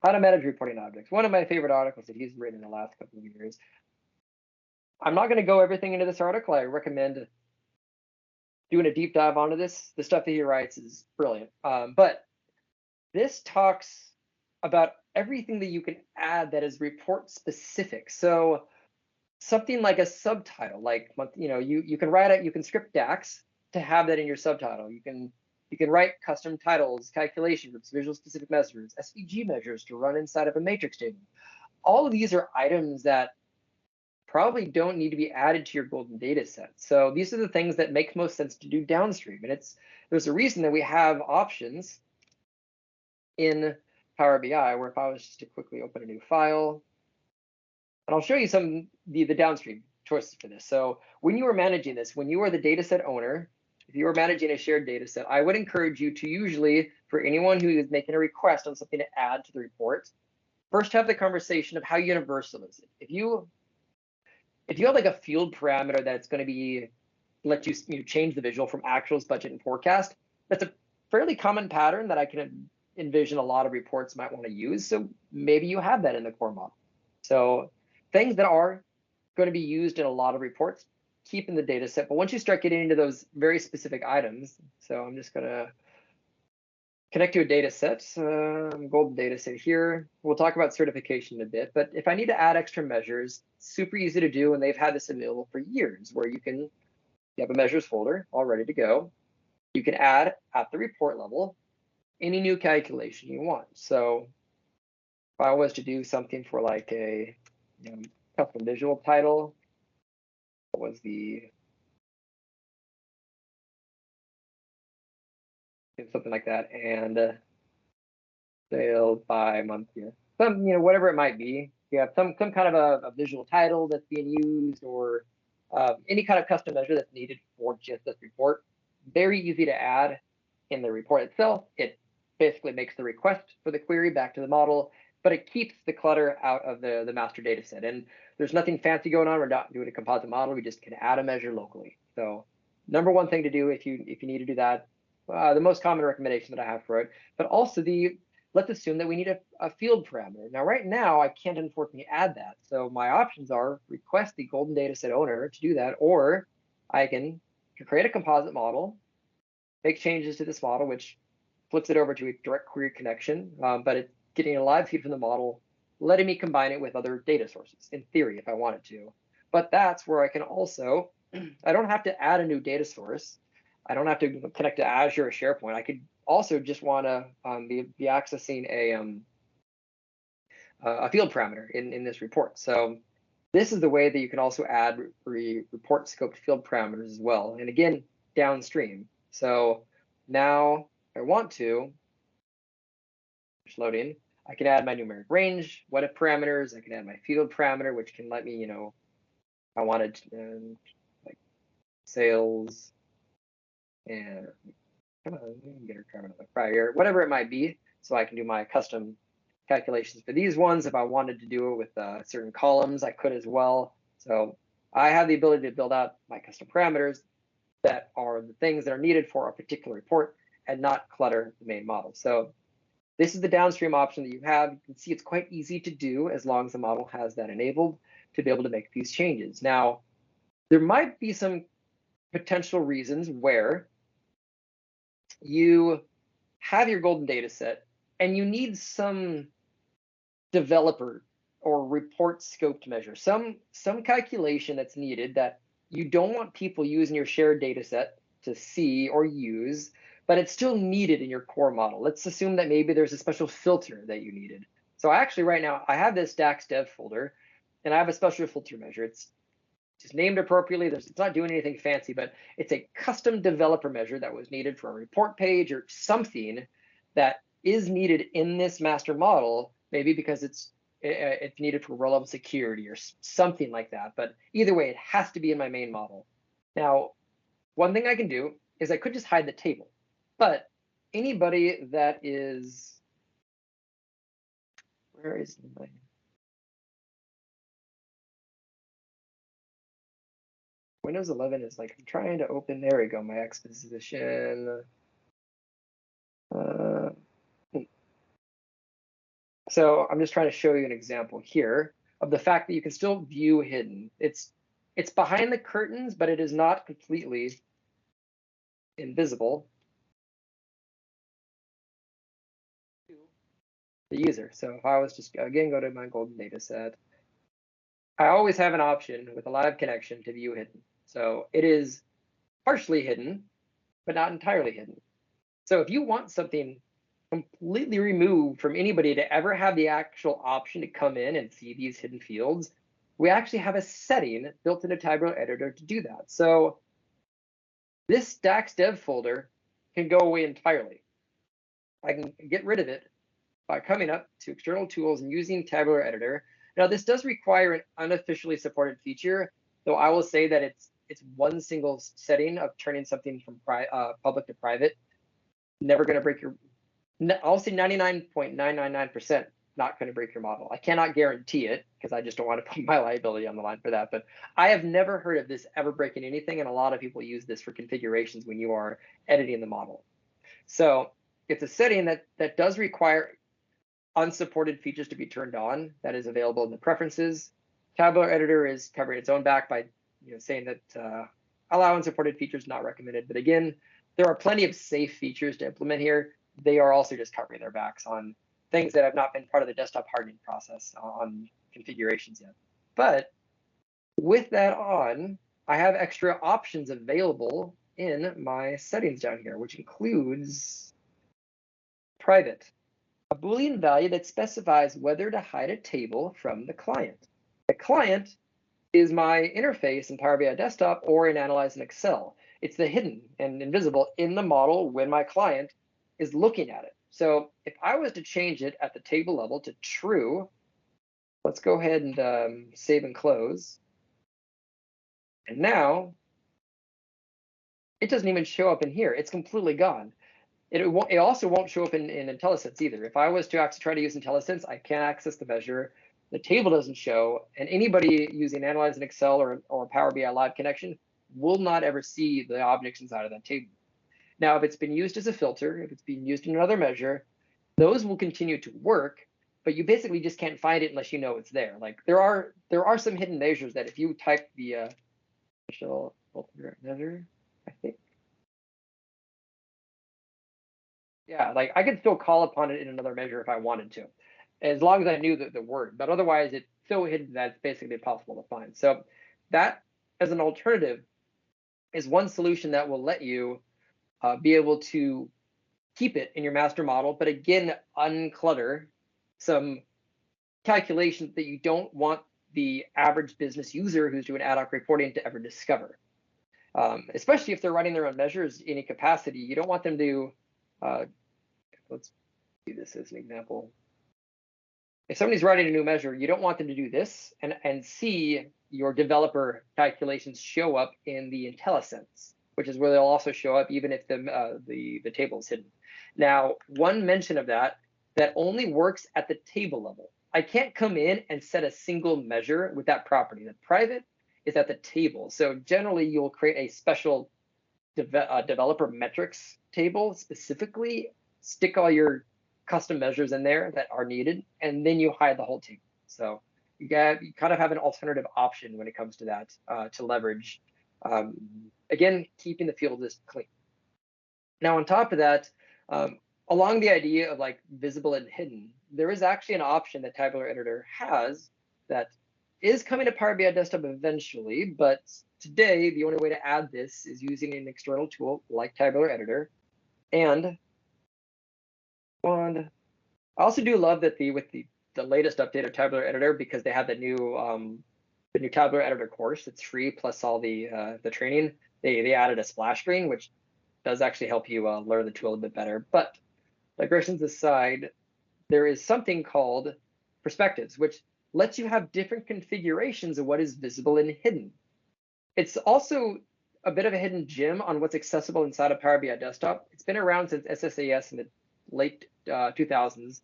B: How to manage reporting objects. One of my favorite articles that he's written in the last couple of years. I'm not going to go everything into this article. I recommend doing a deep dive onto this. The stuff that he writes is brilliant. But this talks about everything that you can add that is report specific. So something like a subtitle, like you can write it, you can script DAX to have that in your subtitle. You can write custom titles, calculation groups, visual specific measures, SVG measures to run inside of a matrix table. All of these are items that probably don't need to be added to your golden data set. So these are the things that make most sense to do downstream. And there's a reason that we have options in Power BI, where if I was just to quickly open a new file, and I'll show you some the downstream choices for this. So when you are managing this, when you are the dataset owner, if you are managing a shared dataset, I would encourage you to usually, for anyone who is making a request on something to add to the report, first have the conversation of how universal is it. If you have like a field parameter that's going to be let you change the visual from actuals, budget, and forecast, that's a fairly common pattern that I can envision a lot of reports might want to use. So maybe you have that in the core model. So things that are going to be used in a lot of reports, keep in the data set. But once you start getting into those very specific items, so I'm just going to connect to a data set, golden data set here. We'll talk about certification in a bit, but if I need to add extra measures, super easy to do, and they've had this available for years, where you have a measures folder all ready to go. You can add at the report level any new calculation you want. So if I was to do something for like a custom visual title, what was something like that, and sales by month here, some whatever it might be. You have some kind of a visual title that's being used, or any kind of custom measure that's needed for just this report. Very easy to add in the report itself. It basically makes the request for the query back to the model, but it keeps the clutter out of the master data set. And there's nothing fancy going on. We're not doing a composite model. We just can add a measure locally. So number one thing to do if you need to do that, the most common recommendation that I have for it, but also let's assume that we need a field parameter. Now, right now, I can't unfortunately add that. So my options are request the golden dataset owner to do that, or I can create a composite model, make changes to this model, which flips it over to a direct query connection, but it's getting a live feed from the model, letting me combine it with other data sources, in theory, if I wanted to. But that's where I can also, I don't have to add a new data source. I don't have to connect to Azure or SharePoint. also just want to be accessing a field parameter in this report. So this is the way that you can also add report scoped field parameters as well. And again, downstream. So now I want to, just loading, I can add my numeric range, what if parameters, I can add my field parameter, which can let me, you know, I wanted like sales and come on, get her carbon the prior year, whatever it might be. So I can do my custom calculations for these ones. If I wanted to do it with certain columns, I could as well. So I have the ability to build out my custom parameters that are the things that are needed for a particular report and not clutter the main model. So this is the downstream option that you have. You can see it's quite easy to do as long as the model has that enabled to be able to make these changes. Now, there might be some potential reasons where you have your golden data set and you need some developer or report scoped measure, some calculation that's needed that you don't want people using your shared data set to see or use, but it's still needed in your core model. Let's assume that maybe there's a special filter that you needed. So actually right now I have this DAX dev folder and I have a special filter measure. It's just named appropriately. It's not doing anything fancy, but it's a custom developer measure that was needed for a report page or something that is needed in this master model, maybe because it's needed for row level security or something like that. But either way, it has to be in my main model. Now, one thing I can do is I could just hide the table, but anybody that is, where is my, Windows 11 is like, I'm trying to open, there we go, my exposition. So I'm just trying to show you an example here of the fact that you can still view hidden. It's behind the curtains, but it is not completely invisible to the user. So if I was just, again, go to my golden data set, I always have an option with a live connection to view hidden. So it is partially hidden, but not entirely hidden. So if you want something completely removed from anybody to ever have the actual option to come in and see these hidden fields, we actually have a setting built into Tabular Editor to do that. So this DAX dev folder can go away entirely. I can get rid of it by coming up to external tools and using Tabular Editor. Now, this does require an unofficially supported feature, though I will say that it's one single setting of turning something from public to private. Never going to break your, I'll say 99.999% not going to break your model. I cannot guarantee it because I just don't want to put my liability on the line for that. But I have never heard of this ever breaking anything, and a lot of people use this for configurations when you are editing the model. So it's a setting that does require unsupported features to be turned on. That is available in the preferences. Tabular Editor is covering its own back by saying that allow unsupported features not recommended. But again, there are plenty of safe features to implement here. They are also just covering their backs on things that have not been part of the desktop hardening process on configurations yet. But with that on, I have extra options available in my settings down here, which includes private, a Boolean value that specifies whether to hide a table from the client. The client is my interface in Power BI Desktop or in Analyze in Excel. It's the hidden and invisible in the model when my client is looking at it. So if I was to change it at the table level to true, let's go ahead and save and close. And now it doesn't even show up in here. It's completely gone. It also won't show up in IntelliSense either. If I was to actually try to use IntelliSense, I can't access the measure. The table doesn't show, and anybody using Analyze in Excel or Power BI Live Connection will not ever see the objects inside of that table. Now, if it's been used as a filter, if it's being used in another measure, those will continue to work, but you basically just can't find it unless you know it's there. Like there are some hidden measures that if you type the official filter measure, I think. Yeah, like I could still call upon it in another measure if I wanted to, as long as I knew the word. But otherwise, it's so hidden that it's basically impossible to find. So that, as an alternative, is one solution that will let you be able to keep it in your master model, but again, unclutter some calculations that you don't want the average business user who's doing ad hoc reporting to ever discover. Especially if they're running their own measures in a capacity, you don't want them to, let's do this as an example. If somebody's writing a new measure, you don't want them to do this and see your developer calculations show up in the IntelliSense, which is where they'll also show up even if the table is hidden. Now, one mention of that only works at the table level. I can't come in and set a single measure with that property. The private is at the table. So generally, you'll create a special developer metrics table specifically, stick all your custom measures in there that are needed, and then you hide the whole table. So you kind of have an alternative option when it comes to that to leverage. Again, keeping the field list clean. Now, on top of that, along the idea of like visible and hidden, there is actually an option that Tabular Editor has that is coming to Power BI Desktop eventually, but today the only way to add this is using an external tool like Tabular Editor. And I also do love that with the latest update of Tabular Editor, because they have the new Tabular Editor course, it's free plus all the training. They added a splash screen, which does actually help you learn the tool a bit better. But digressions aside, there is something called perspectives, which lets you have different configurations of what is visible and hidden. It's also a bit of a hidden gem on what's accessible inside of Power BI Desktop. It's been around since SSAS in the late 2000s,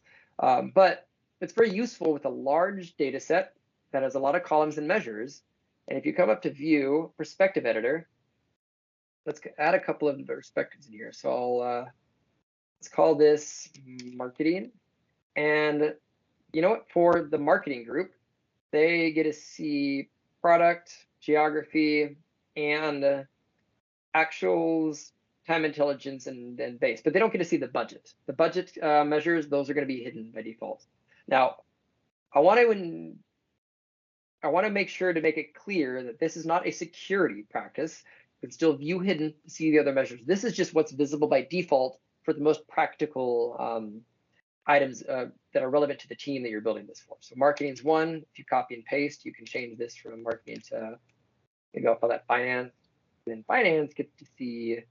B: but it's very useful with a large data set that has a lot of columns and measures. And if you come up to View, Perspective Editor, let's add a couple of perspectives in here. So let's call this Marketing. And you know what? For the marketing group, they get to see product, geography, and actuals, time intelligence, and base, but they don't get to see the budget. The budget measures, those are going to be hidden by default. Now, I want to make sure to make it clear that this is not a security practice. You can still view hidden to see the other measures. This is just what's visible by default for the most practical items that are relevant to the team that you're building this for. So marketing is one. If you copy and paste, you can change this from marketing to, maybe I'll call that finance. And then finance gets to see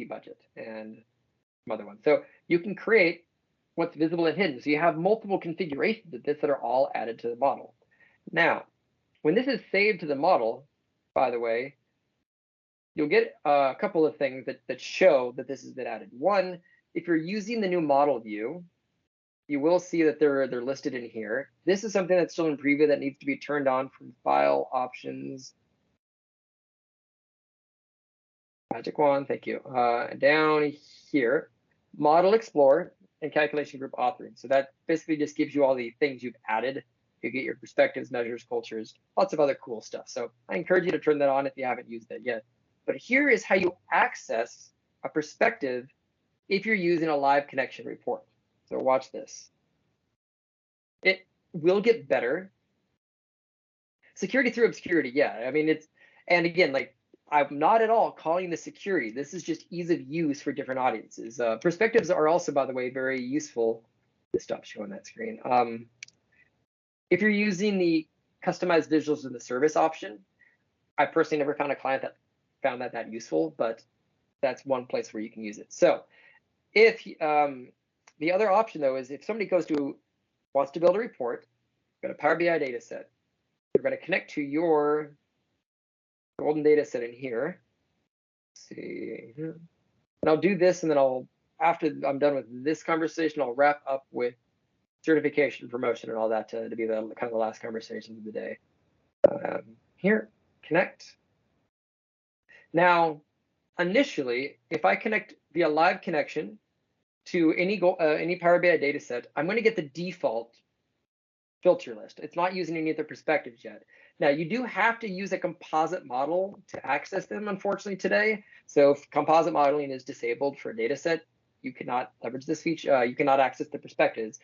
B: budget and some other ones. So you can create what's visible and hidden. So you have multiple configurations of this that are all added to the model. Now, when this is saved to the model, by the way, you'll get a couple of things that show that this has been added. One, if you're using the new model view, you will see that they're listed in here. This is something that's still in preview that needs to be turned on from File, Options, Magic Wand, thank you. Down here, Model Explorer and Calculation Group Authoring. So that basically just gives you all the things you've added. You get your perspectives, measures, cultures, lots of other cool stuff. So I encourage you to turn that on if you haven't used it yet. But here is how you access a perspective if you're using a live connection report. So watch this. It will get better. Security through obscurity, yeah. I mean, and again, like, I'm not at all calling this security. This is just ease of use for different audiences. Perspectives are also, by the way, very useful. Let's stop showing that screen. If you're using the customized visuals in the service option, I personally never found a client that found that useful, but that's one place where you can use it. So if the other option, though, is if somebody wants to build a report, go to Power BI Dataset, you're going to connect to your golden data set in here. Let's see, and I'll do this, and then after I'm done with this conversation, I'll wrap up with certification, promotion, and all that to be the kind of the last conversations of the day. Here, connect. Now, initially, if I connect via live connection to any Power BI data set, I'm going to get the default filter list. It's not using any of the perspectives yet. Now, you do have to use a composite model to access them, unfortunately, today. So if composite modeling is disabled for a data set, you cannot leverage this feature. You cannot access the perspectives.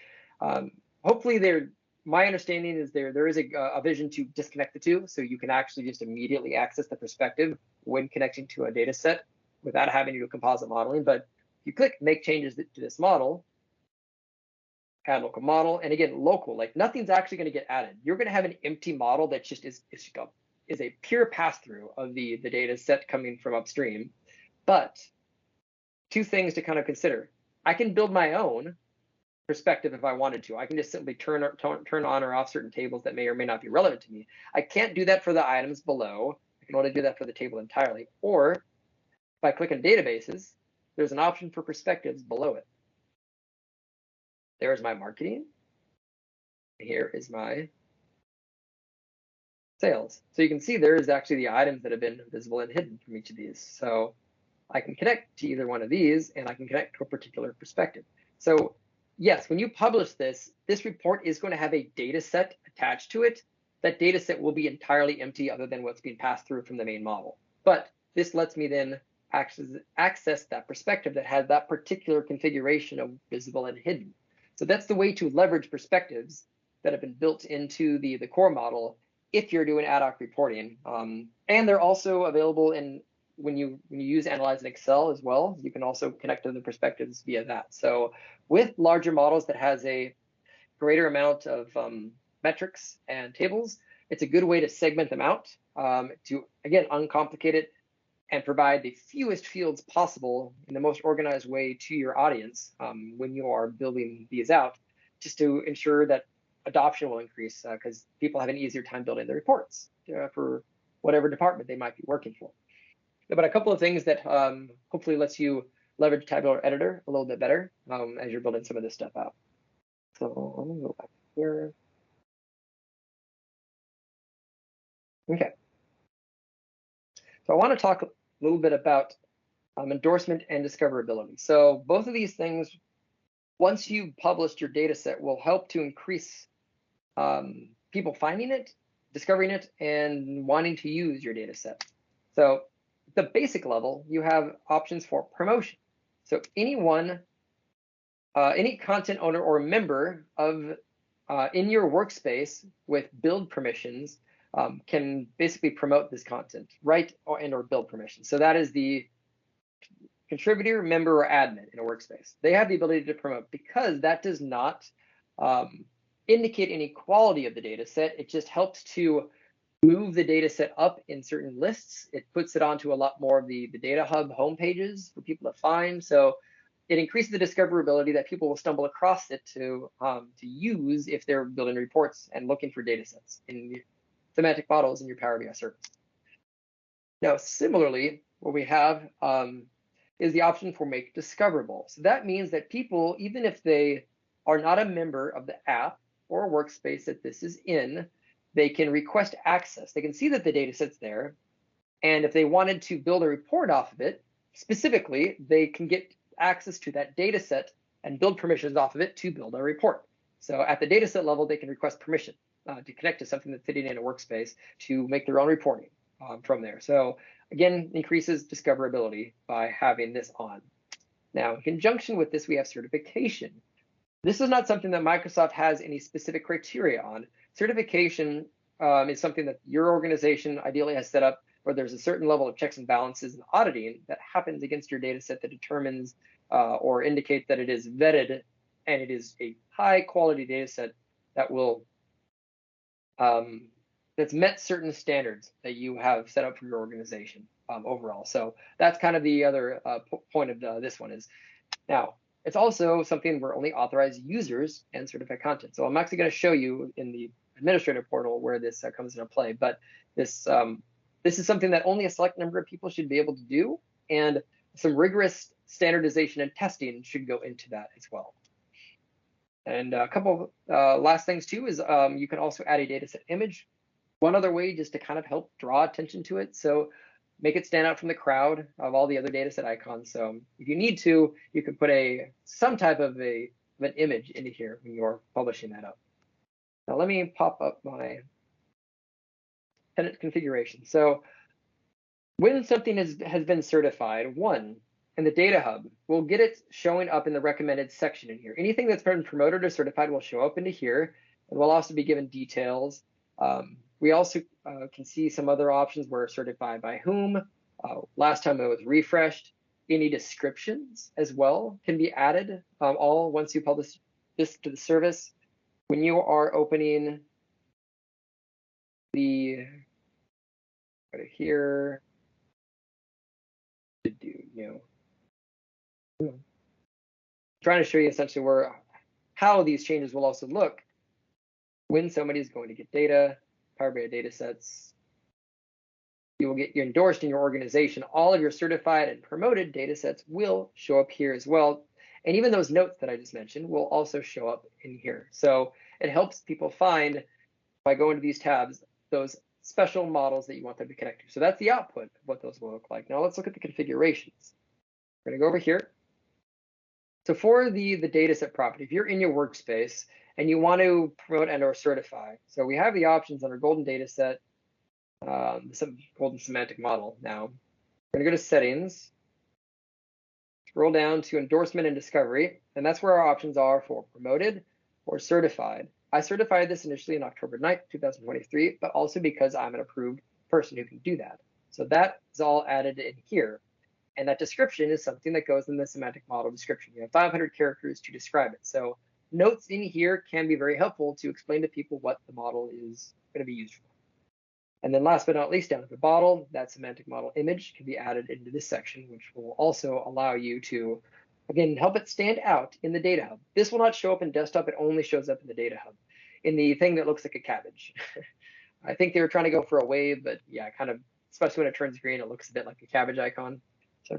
B: Hopefully, my understanding is there is a vision to disconnect the two, so you can actually just immediately access the perspective when connecting to a data set without having to do composite modeling. But you click make changes to this model, add local model, and again, local, like nothing's actually going to get added. You're going to have an empty model that just is a pure pass-through of the data set coming from upstream. But two things to kind of consider. I can build my own perspective if I wanted to. I can just simply turn on or off certain tables that may or may not be relevant to me. I can't do that for the items below. I can only do that for the table entirely. Or if I click on databases, there's an option for perspectives below it. There's my marketing. Here is my sales. So you can see there is actually the items that have been visible and hidden from each of these. So I can connect to either one of these, and I can connect to a particular perspective. So yes, when you publish this, this report is going to have a data set attached to it. That data set will be entirely empty other than what's being passed through from the main model. But this lets me then access that perspective that has that particular configuration of visible and hidden. So that's the way to leverage perspectives that have been built into the core model if you're doing ad hoc reporting. And they're also available in when you use Analyze in Excel as well. You can also connect to the perspectives via that. So with larger models that has a greater amount of metrics and tables, it's a good way to segment them out to, again, uncomplicate it and provide the fewest fields possible in the most organized way to your audience when you are building these out, just to ensure that adoption will increase because people have an easier time building their reports for whatever department they might be working for. But a couple of things that hopefully lets you leverage Tabular Editor a little bit better as you're building some of this stuff out. So let me go back here. Okay. So I want to talk a little bit about endorsement and discoverability. So both of these things, once you've published your data set, will help to increase people finding it, discovering it, and wanting to use your data set. So at the basic level, you have options for promotion. So anyone, any content owner or member of in your workspace with build permissions can basically promote this content, write or build permissions. So that is the contributor, member, or admin in a workspace. They have the ability to promote because that does not indicate any quality of the data set. It just helps to move the data set up in certain lists. It puts it onto a lot more of the Data Hub homepages for people to find. So it increases the discoverability that people will stumble across it to use if they're building reports and looking for data sets in semantic models in your Power BI service. Now, similarly, what we have is the option for make discoverable. So that means that people, even if they are not a member of the app or workspace that this is in, they can request access. They can see that the data set's there. And if they wanted to build a report off of it, specifically, they can get access to that data set and build permissions off of it to build a report. So at the data set level, they can request permission to connect to something that's sitting in a workspace to make their own reporting from there. So again, increases discoverability by having this on. Now, in conjunction with this, we have certification. This is not something that Microsoft has any specific criteria on. Certification is something that your organization ideally has set up where there's a certain level of checks and balances and auditing that happens against your data set that determines or indicates that it is vetted and it is a high quality data set that will that's met certain standards that you have set up for your organization overall. So that's kind of the other point of this one is. Now, it's also something where only authorized users and certified content. So I'm actually going to show you in the administrator portal where this comes into play. But this is something that only a select number of people should be able to do, and some rigorous standardization and testing should go into that as well. And a couple of last things too is you can also add a dataset image. One other way just to kind of help draw attention to it. So make it stand out from the crowd of all the other dataset icons. So if you need to, you can put some type of an image into here when you're publishing that up. Now let me pop up my tenant configuration. So when something has been certified, in the Data Hub, we'll get it showing up in the recommended section in here. Anything that's been promoted or certified will show up into here, and we'll also be given details. We also can see some other options where certified by whom. Last time it was refreshed. any descriptions as well can be added, all once you publish this to the service. When you are opening the right here, to do, trying to show you essentially how these changes will also look when somebody is going to get data, Power BI data sets. You will get endorsed in your organization. All of your certified and promoted data sets will show up here as well. And even those notes that I just mentioned will also show up in here. So it helps people find, by going to these tabs, those special models that you want them to connect to. So that's the output of what those will look like. Now let's look at the configurations. We're going to go over here. So for the dataset property, if you're in your workspace and you want to promote and or certify, so we have the options under golden dataset, some golden semantic model. Now we're going to go to settings, scroll down to endorsement and discovery, and that's where our options are for promoted or certified. I certified this initially on October 9th, 2023, but also because I'm an approved person who can do that. So that is all added in here. And that description is something that goes in the semantic model description. You have 500 characters to describe it. So notes in here can be very helpful to explain to people what the model is going to be used for. And then last but not least, down at the bottom, that semantic model image can be added into this section, which will also allow you to, again, help it stand out in the data hub. This will not show up in desktop. It only shows up in the data hub, in the thing that looks like a cabbage. I think they were trying to go for a wave, but yeah, kind of, especially when it turns green, it looks a bit like a cabbage icon. So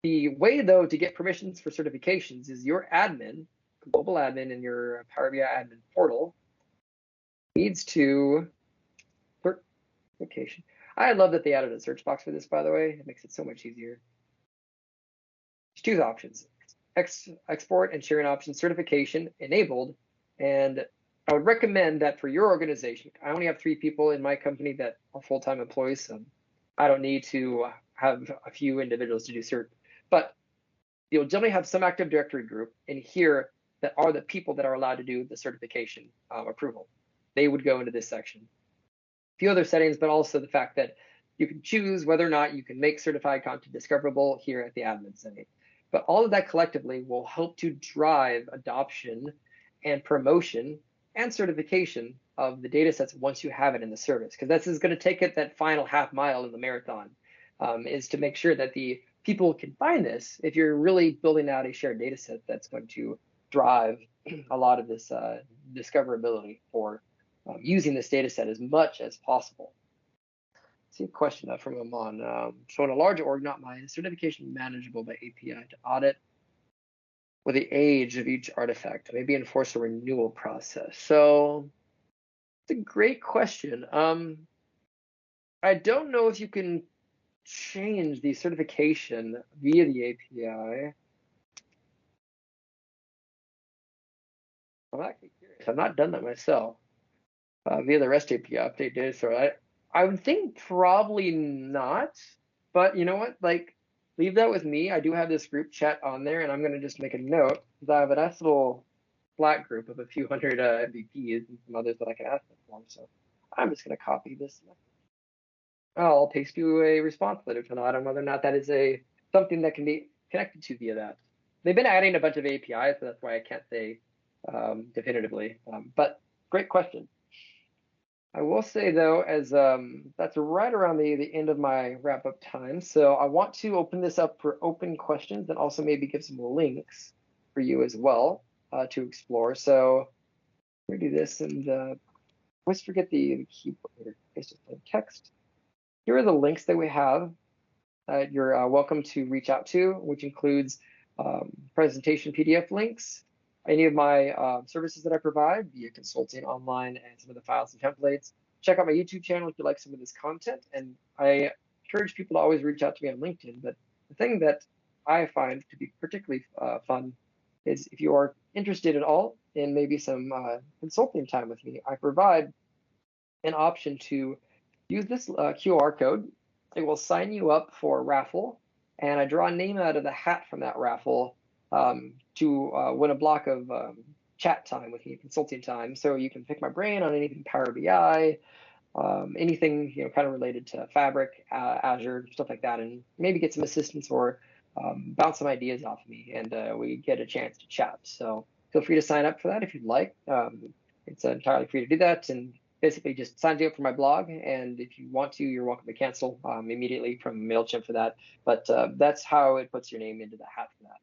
B: the way, though, to get permissions for certifications is your admin, global admin in your Power BI admin portal, needs to certification. I love that they added a search box for this, by the way. It makes it so much easier. There's two options, export and sharing option, certification enabled. And I would recommend that for your organization. I only have 3 people in my company that are full-time employees, so I don't need to have a few individuals to do cert. But you'll generally have some Active Directory group in here that are the people that are allowed to do the certification approval. They would go into this section. A few other settings, but also the fact that you can choose whether or not you can make certified content discoverable here at the admin setting. But all of that collectively will help to drive adoption and promotion and certification of the data sets once you have it in the service, because this is going to take it that final half mile in the marathon, is to make sure that the people can find this. If you're really building out a shared data set, that's going to drive a lot of this discoverability for using this data set as much as possible. See a question from Aman. So in a large org, not mine, is certification manageable by API to audit with the age of each artifact, maybe enforce a renewal process? So it's a great question. I don't know if you can change the certification via the API. I'm actually curious. I've not done that myself via the REST API update data store. I would think probably not, but you know what? Like, leave that with me. I do have this group chat on there, and I'm going to just make a note because I have a nice little Slack group of a few hundred MVPs and some others that I can ask them for. So I'm just going to copy this. I'll paste you a response letter to that on whether or not that is something that can be connected to via that. They've been adding a bunch of APIs, so that's why I can't say definitively. But great question. I will say, though, as that's right around the end of my wrap-up time, so I want to open this up for open questions and also maybe give some links for you as well to explore. So we're going to do this, and always forget the keyboard here. It's just plain text. Here are the links that we have. You're welcome to reach out to, which includes presentation PDF links, any of my services that I provide, via consulting online, and some of the files and templates. Check out my YouTube channel if you like some of this content. And I encourage people to always reach out to me on LinkedIn. But the thing that I find to be particularly fun is if you are interested at all in maybe some consulting time with me, I provide an option to use this QR code. It will sign you up for a raffle, and I draw a name out of the hat from that raffle to win a block of chat time with me, consulting time. So you can pick my brain on anything Power BI, anything kind of related to Fabric, Azure, stuff like that, and maybe get some assistance or bounce some ideas off of me, and we get a chance to chat. So feel free to sign up for that if you'd like. It's entirely free to do that, and basically just signs you up for my blog. And if you want to, you're welcome to cancel immediately from MailChimp for that. But that's how it puts your name into the hat for that.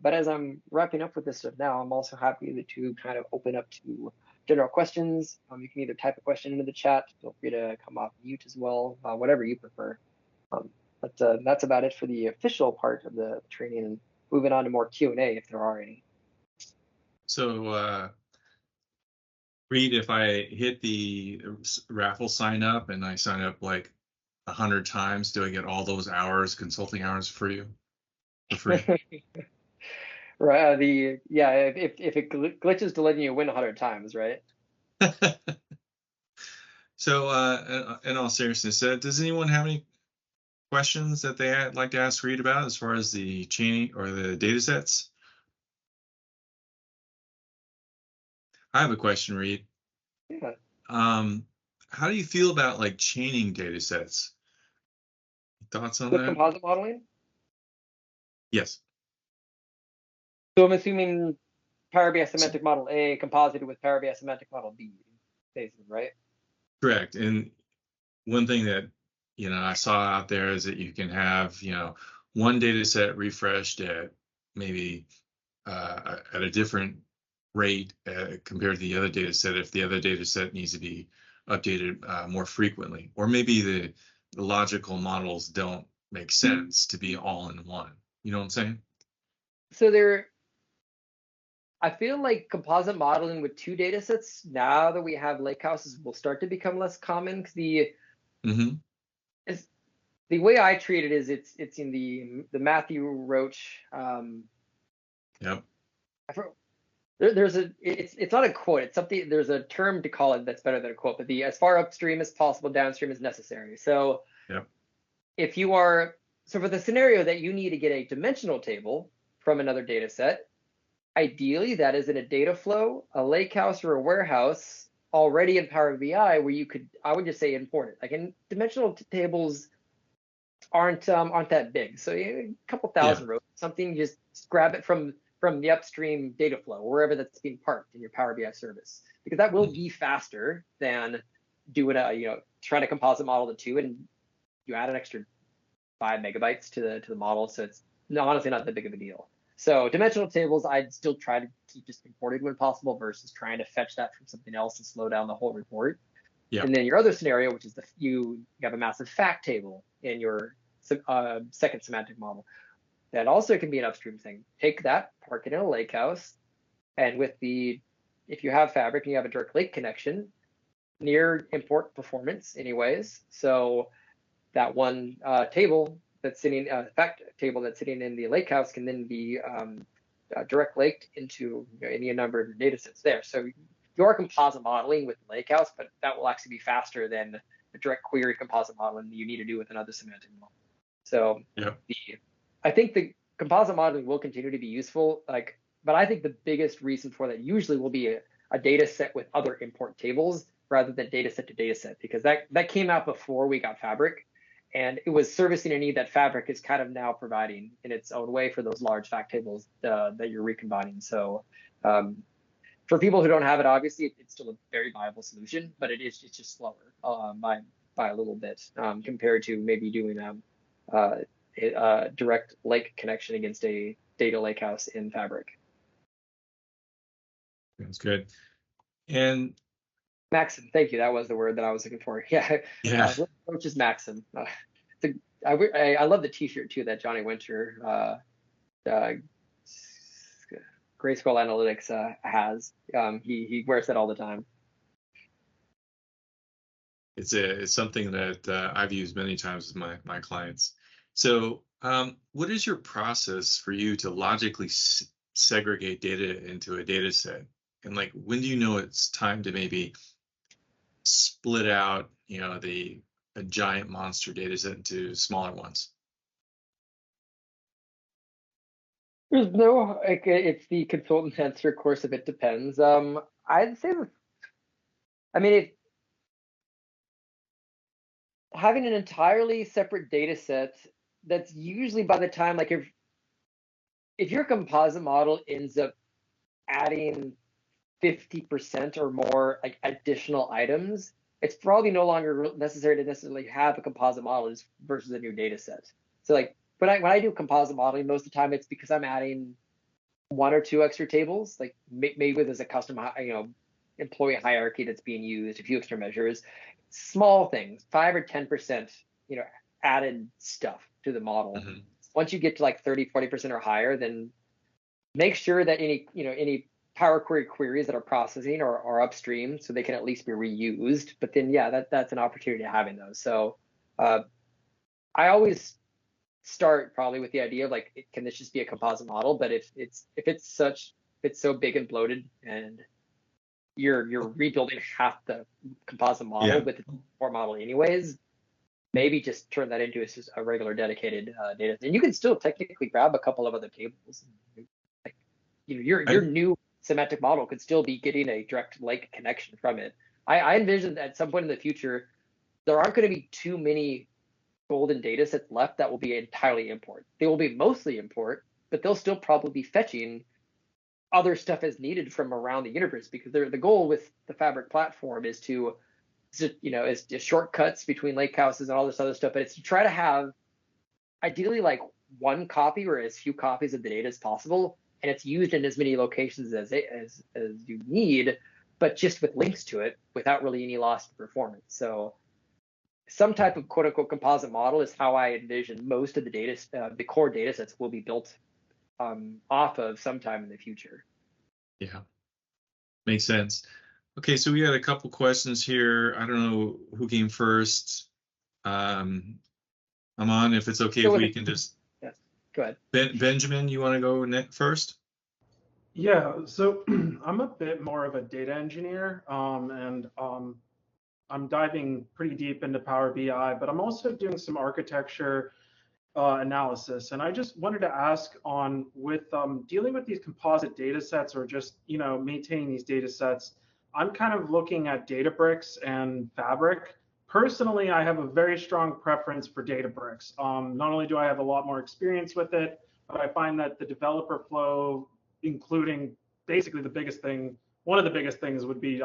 B: But as I'm wrapping up with this stuff now, I'm also happy to kind of open up to general questions. You can either type a question into the chat, feel free to come off mute as well, whatever you prefer. But that's about it for the official part of the training, and moving on to more Q&A if there are any.
A: So, Reid, if I hit the raffle sign up and I sign up like 100 times, do I get all those hours, consulting hours for you for free?
B: Right. If it glitches to letting you win 100 times, right?
A: So, in all seriousness, does anyone have any questions that they'd like to ask Reid about as far as the chaining or the data sets? I have a question, Reid.
B: Yeah.
A: How do you feel about like chaining data sets? Thoughts on
B: With
A: that?
B: composite modeling?
A: Yes.
B: So I'm assuming Power BI semantic model A composited with Power BI semantic model B, basically, right?
A: Correct. And one thing that I saw out there is that you can have one data set refreshed at maybe at a different rate compared to the other data set if the other data set needs to be updated more frequently, or maybe the logical models don't make sense to be all in one. You know what I'm saying?
B: So I feel like composite modeling with two data sets, now that we have lakehouses, will start to become less common, because the way I treat it is it's in the Matthew Roach.
A: Yep.
B: It's not a quote. It's something. There's a term to call it that's better than a quote. But the as far upstream as possible, downstream is necessary. So
A: Yep.
B: if you are for the scenario that you need to get a dimensional table from another data set, ideally that is in a data flow, a lakehouse, or a warehouse already in Power BI, where you could, I would just say, import it. Like, in dimensional tables aren't that big, so a couple thousand rows, something, just grab it from the upstream data flow, wherever that's being parked in your Power BI service, because that will be faster than doing trying to composite model the two, and you add an extra 5 megabytes to the model, so it's honestly not that big of a deal. So dimensional tables, I'd still try to keep just imported when possible, versus trying to fetch that from something else and slow down the whole report.
A: Yeah.
B: And then your other scenario, which is you have a massive fact table in your second semantic model. That also can be an upstream thing. Take that, park it in a lakehouse, and if you have Fabric and you have a direct lake connection, near import performance anyways. So that one table that's sitting, fact table that's sitting in the lakehouse, can then be direct laked into any number of data sets there. So you are composite modeling with lakehouse, but that will actually be faster than the direct query composite modeling you need to do with another semantic model. So I think the composite modeling will continue to be useful, but I think the biggest reason for that usually will be a data set with other import tables rather than data set to data set, because that came out before we got Fabric, and it was servicing a need that Fabric is kind of now providing in its own way for those large fact tables that you're recombining. So for people who don't have it, obviously it's still a very viable solution, but it's just slower by a little bit compared to maybe doing a direct lake connection against a data lakehouse in Fabric.
A: That's good. And
B: Maxim, thank you. That was the word that I was looking for. Yeah. Which is Maxim. I love the T-shirt too that Johnny Winter, Grayscale Analytics has. He wears that all the time.
A: It's something that I've used many times with my clients. So what is your process for you to logically segregate data into a data set? And like, when do you know it's time to maybe split out, a giant monster data set into smaller ones?
B: There's no, it's the consultant answer, of course, if it depends. I'd say having an entirely separate data set that's usually by the time, like if your composite model ends up adding 50% or more like additional items, it's probably no longer necessary to necessarily have a composite model versus a new data set. So like when I do composite modeling, most of the time it's because I'm adding one or two extra tables, like maybe there's a custom, employee hierarchy that's being used, a few extra measures, small things, 5 or 10%, added stuff to the model.
A: Mm-hmm.
B: Once you get to like 30, 40% or higher, then make sure that any Power Query queries that are processing are upstream, so they can at least be reused. But then, yeah, that's an opportunity to having those. So I always start probably with the idea of like, can this just be a composite model? But if it's so big and bloated, and you're rebuilding half the composite model with the core model anyways, maybe just turn that into a regular dedicated data. And you can still technically grab a couple of other tables. Like, your new semantic model could still be getting a direct lake connection from it. I envision that at some point in the future, there aren't going to be too many golden data sets left that will be entirely import. They will be mostly import, but they'll still probably be fetching other stuff as needed from around the universe, because the goal with the Fabric platform is to is just shortcuts between lake houses and all this other stuff, but it's to try to have ideally like one copy or as few copies of the data as possible, and it's used in as many locations as you need, but just with links to it without really any loss to performance. So some type of quote unquote composite model is how I envision most of the core data sets will be built off of sometime in the future.
A: Yeah, makes sense. Okay, so we had a couple questions here. I don't know who came first. I'm on, if it's okay if we can just.
B: Yes, go ahead.
A: Benjamin, you want to go first?
C: Yeah, so I'm a bit more of a data engineer, and I'm diving pretty deep into Power BI, but I'm also doing some architecture analysis. And I just wanted to ask with dealing with these composite data sets, or just maintaining these data sets, I'm kind of looking at Databricks and Fabric. Personally, I have a very strong preference for Databricks. Not only do I have a lot more experience with it, but I find that the developer flow, including basically one of the biggest things would be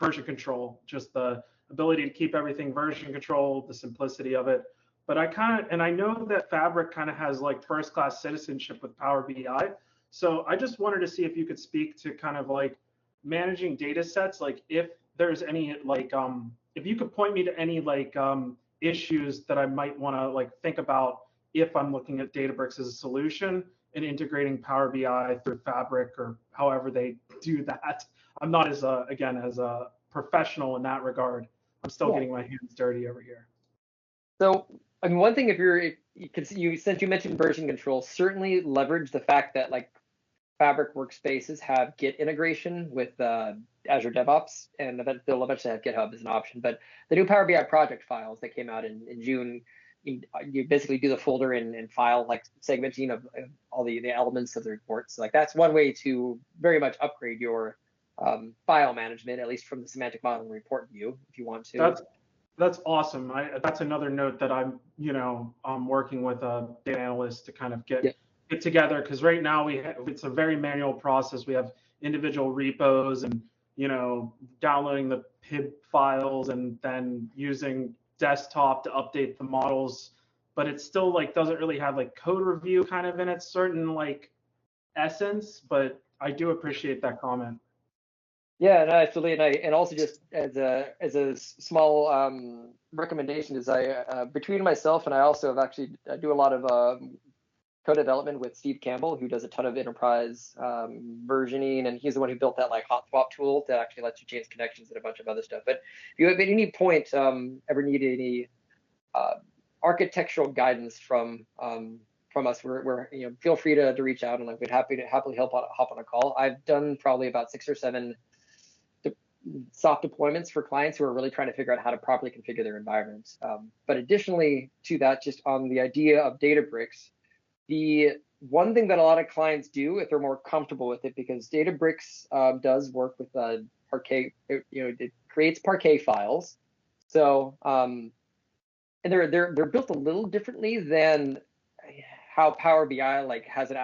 C: version control, just the ability to keep everything version controlled, the simplicity of it. But I know that Fabric kind of has like first-class citizenship with Power BI. So I just wanted to see if you could speak to kind of like managing data sets, like if there's any like if you could point me to any like issues that I might want to like think about if I'm looking at Databricks as a solution and integrating Power BI through Fabric, or however they do that. I'm not as a professional in that regard. I'm still getting my hands dirty over here.
B: So, I mean, one thing, since you mentioned version control, certainly leverage the fact that like Fabric workspaces have Git integration with Azure DevOps, and they'll eventually have GitHub as an option. But the new Power BI project files that came out in June, you basically do the folder and file like segmenting of all the elements of the reports. So, like that's one way to very much upgrade your file management, at least from the semantic modeling report view, if you want to.
C: That's awesome. That's another note that I'm working with a data analyst to kind of get together, because right now it's a very manual process. We have individual repos and downloading the PIB files and then using desktop to update the models, but it still like doesn't really have like code review kind of in its certain like essence. But I do appreciate that comment.
B: Yeah, no, absolutely, and also just as a small recommendation is between myself and I also have actually I do a lot of code development with Steve Campbell, who does a ton of enterprise versioning, and he's the one who built that like hot swap tool that actually lets you change connections and a bunch of other stuff. But if you at any point ever need any architectural guidance from us, we're feel free to reach out, and like we'd happily hop on a call. I've done probably about 6 or 7 soft deployments for clients who are really trying to figure out how to properly configure their environments. But additionally to that, just on the idea of Databricks, the one thing that a lot of clients do if they're more comfortable with it, because Databricks does work with Parquet, it creates Parquet files. So and they're built a little differently than how Power BI like has an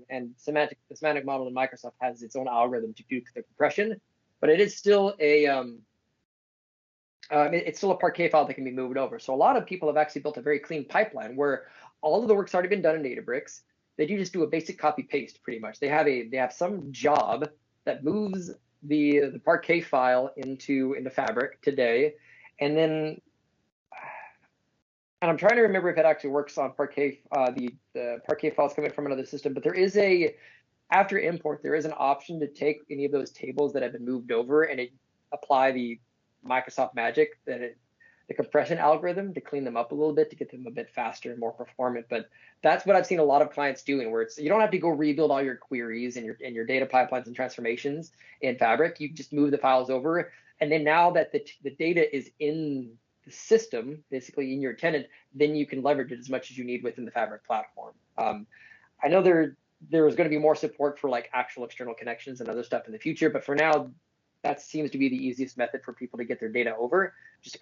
B: and the semantic model in Microsoft has its own algorithm to do the compression, but it is still it's still a Parquet file that can be moved over. So a lot of people have actually built a very clean pipeline where all of the work's already been done in Databricks. They do just do a basic copy paste pretty much. They have some job that moves the Parquet file into Fabric today, and then and I'm trying to remember if it actually works on Parquet. The Parquet files coming from another system, but there is after import there is an option to take any of those tables that have been moved over and apply the Microsoft magic the compression algorithm to clean them up a little bit to get them a bit faster and more performant. But that's what I've seen a lot of clients doing, where you don't have to go rebuild all your queries and your data pipelines and transformations in Fabric. You just move the files over, and then now that the data is in the system, basically in your tenant, then you can leverage it as much as you need within the Fabric platform. I know there is going to be more support for like actual external connections and other stuff in the future, but for now, that seems to be the easiest method for people to get their data over. Just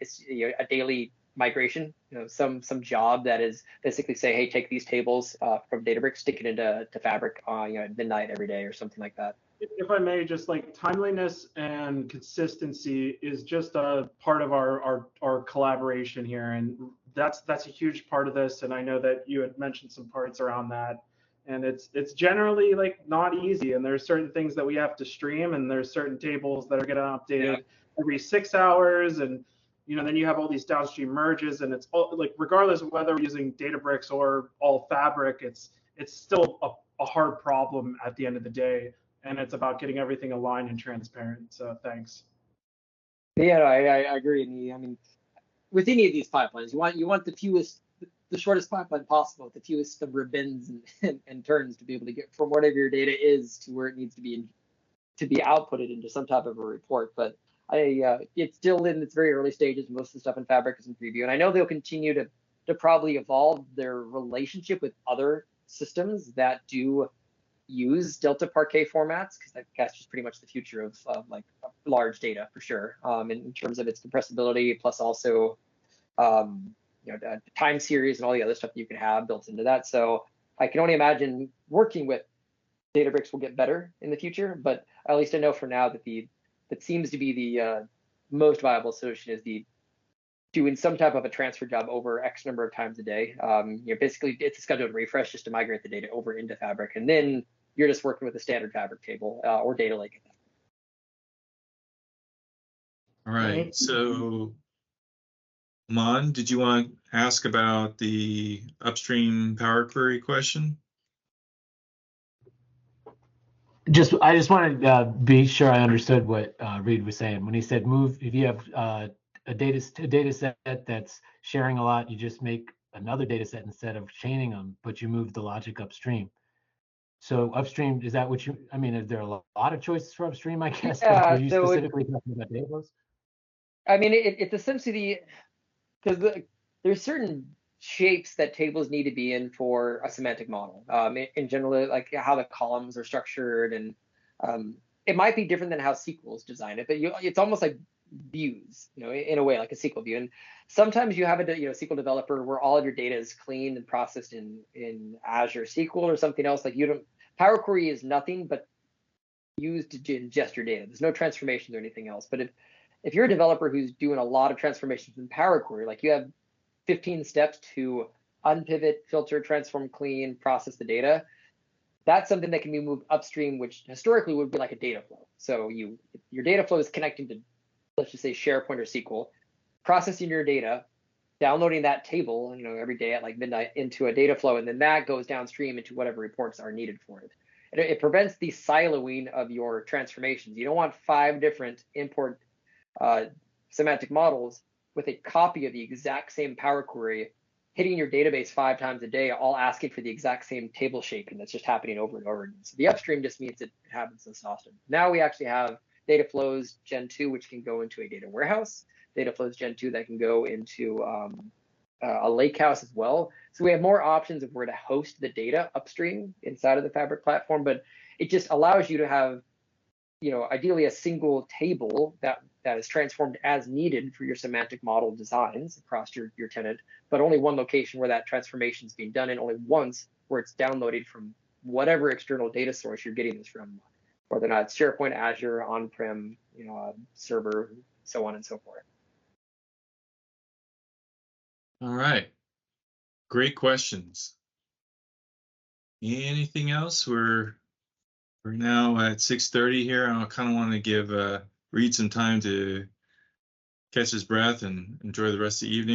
B: it's a daily migration, some job that is basically say, hey, take these tables from Databricks, stick it into Fabric at midnight every day or something like that.
C: If I may, just like timeliness and consistency is just a part of our collaboration here, and that's a huge part of this. And I know that you had mentioned some parts around that. And it's generally like not easy, and there's certain things that we have to stream, and there's certain tables that are getting updated every 6 hours, and then you have all these downstream merges, and it's all like regardless of whether we're using Databricks or all Fabric, it's still a hard problem at the end of the day, and it's about getting everything aligned and transparent. So thanks.
B: Yeah, I agree. I mean, with any of these pipelines, you want the shortest pipeline possible, the fewest of ribbons and turns to be able to get from whatever your data is to where it needs to be outputted into some type of a report. But it's still in its very early stages. Most of the stuff in Fabric is in preview, and I know they'll continue to probably evolve their relationship with other systems that do use Delta Parquet formats, because that's just pretty much the future of like large data for sure, in terms of its compressibility, plus also time series and all the other stuff that you can have built into that. So I can only imagine working with Databricks will get better in the future, but at least I know for now that seems to be the most viable solution is doing some type of a transfer job over X number of times a day. Basically it's a scheduled refresh just to migrate the data over into Fabric, and then you're just working with a standard Fabric table or data lake.
A: All right, so Mon, did you want to ask about the upstream Power Query question?
D: I just wanted to be sure I understood what Reid was saying when he said move. If you have a data set that's sharing a lot, you just make another data set instead of chaining them, but you move the logic upstream. So upstream, is that what you? I mean, is there a lot of choices for upstream? I guess.
B: Yeah,
D: Were you specifically talking about data flows?
B: I mean, it's essentially because there's certain shapes that tables need to be in for a semantic model. In general, like how the columns are structured, and it might be different than how SQL is designed. But it's almost like views, in a way, like a SQL view. And sometimes you have a SQL developer where all of your data is cleaned and processed in Azure SQL or something else. Like Power Query is nothing but used to ingest your data. There's no transformations or anything else. But if you're a developer who's doing a lot of transformations in Power Query, like you have 15 steps to unpivot, filter, transform, clean, process the data, that's something that can be moved upstream, which historically would be like a data flow. So your data flow is connecting to, let's just say, SharePoint or SQL, processing your data, downloading that table, every day at like midnight into a data flow, and then that goes downstream into whatever reports are needed for it. It prevents the siloing of your transformations. You don't want 5 different import semantic models with a copy of the exact same Power Query hitting your database 5 times a day, all asking for the exact same table shaping that's just happening over and over again. So the upstream just means it happens less often. Now we actually have data flows Gen 2, which can go into a data warehouse, data flows Gen 2 that can go into a lake house as well. So we have more options of where to host the data upstream inside of the Fabric platform, but it just allows you to have ideally a single table that is transformed as needed for your semantic model designs across your tenant, but only one location where that transformation is being done, and only once where it's downloaded from whatever external data source you're getting this from, whether or not it's SharePoint, Azure, on-prem, server, so on and so forth.
A: All right. Great questions. Anything else? We're now at 6:30 here. I kind of want to give Reid some time to catch his breath and enjoy the rest of the evening.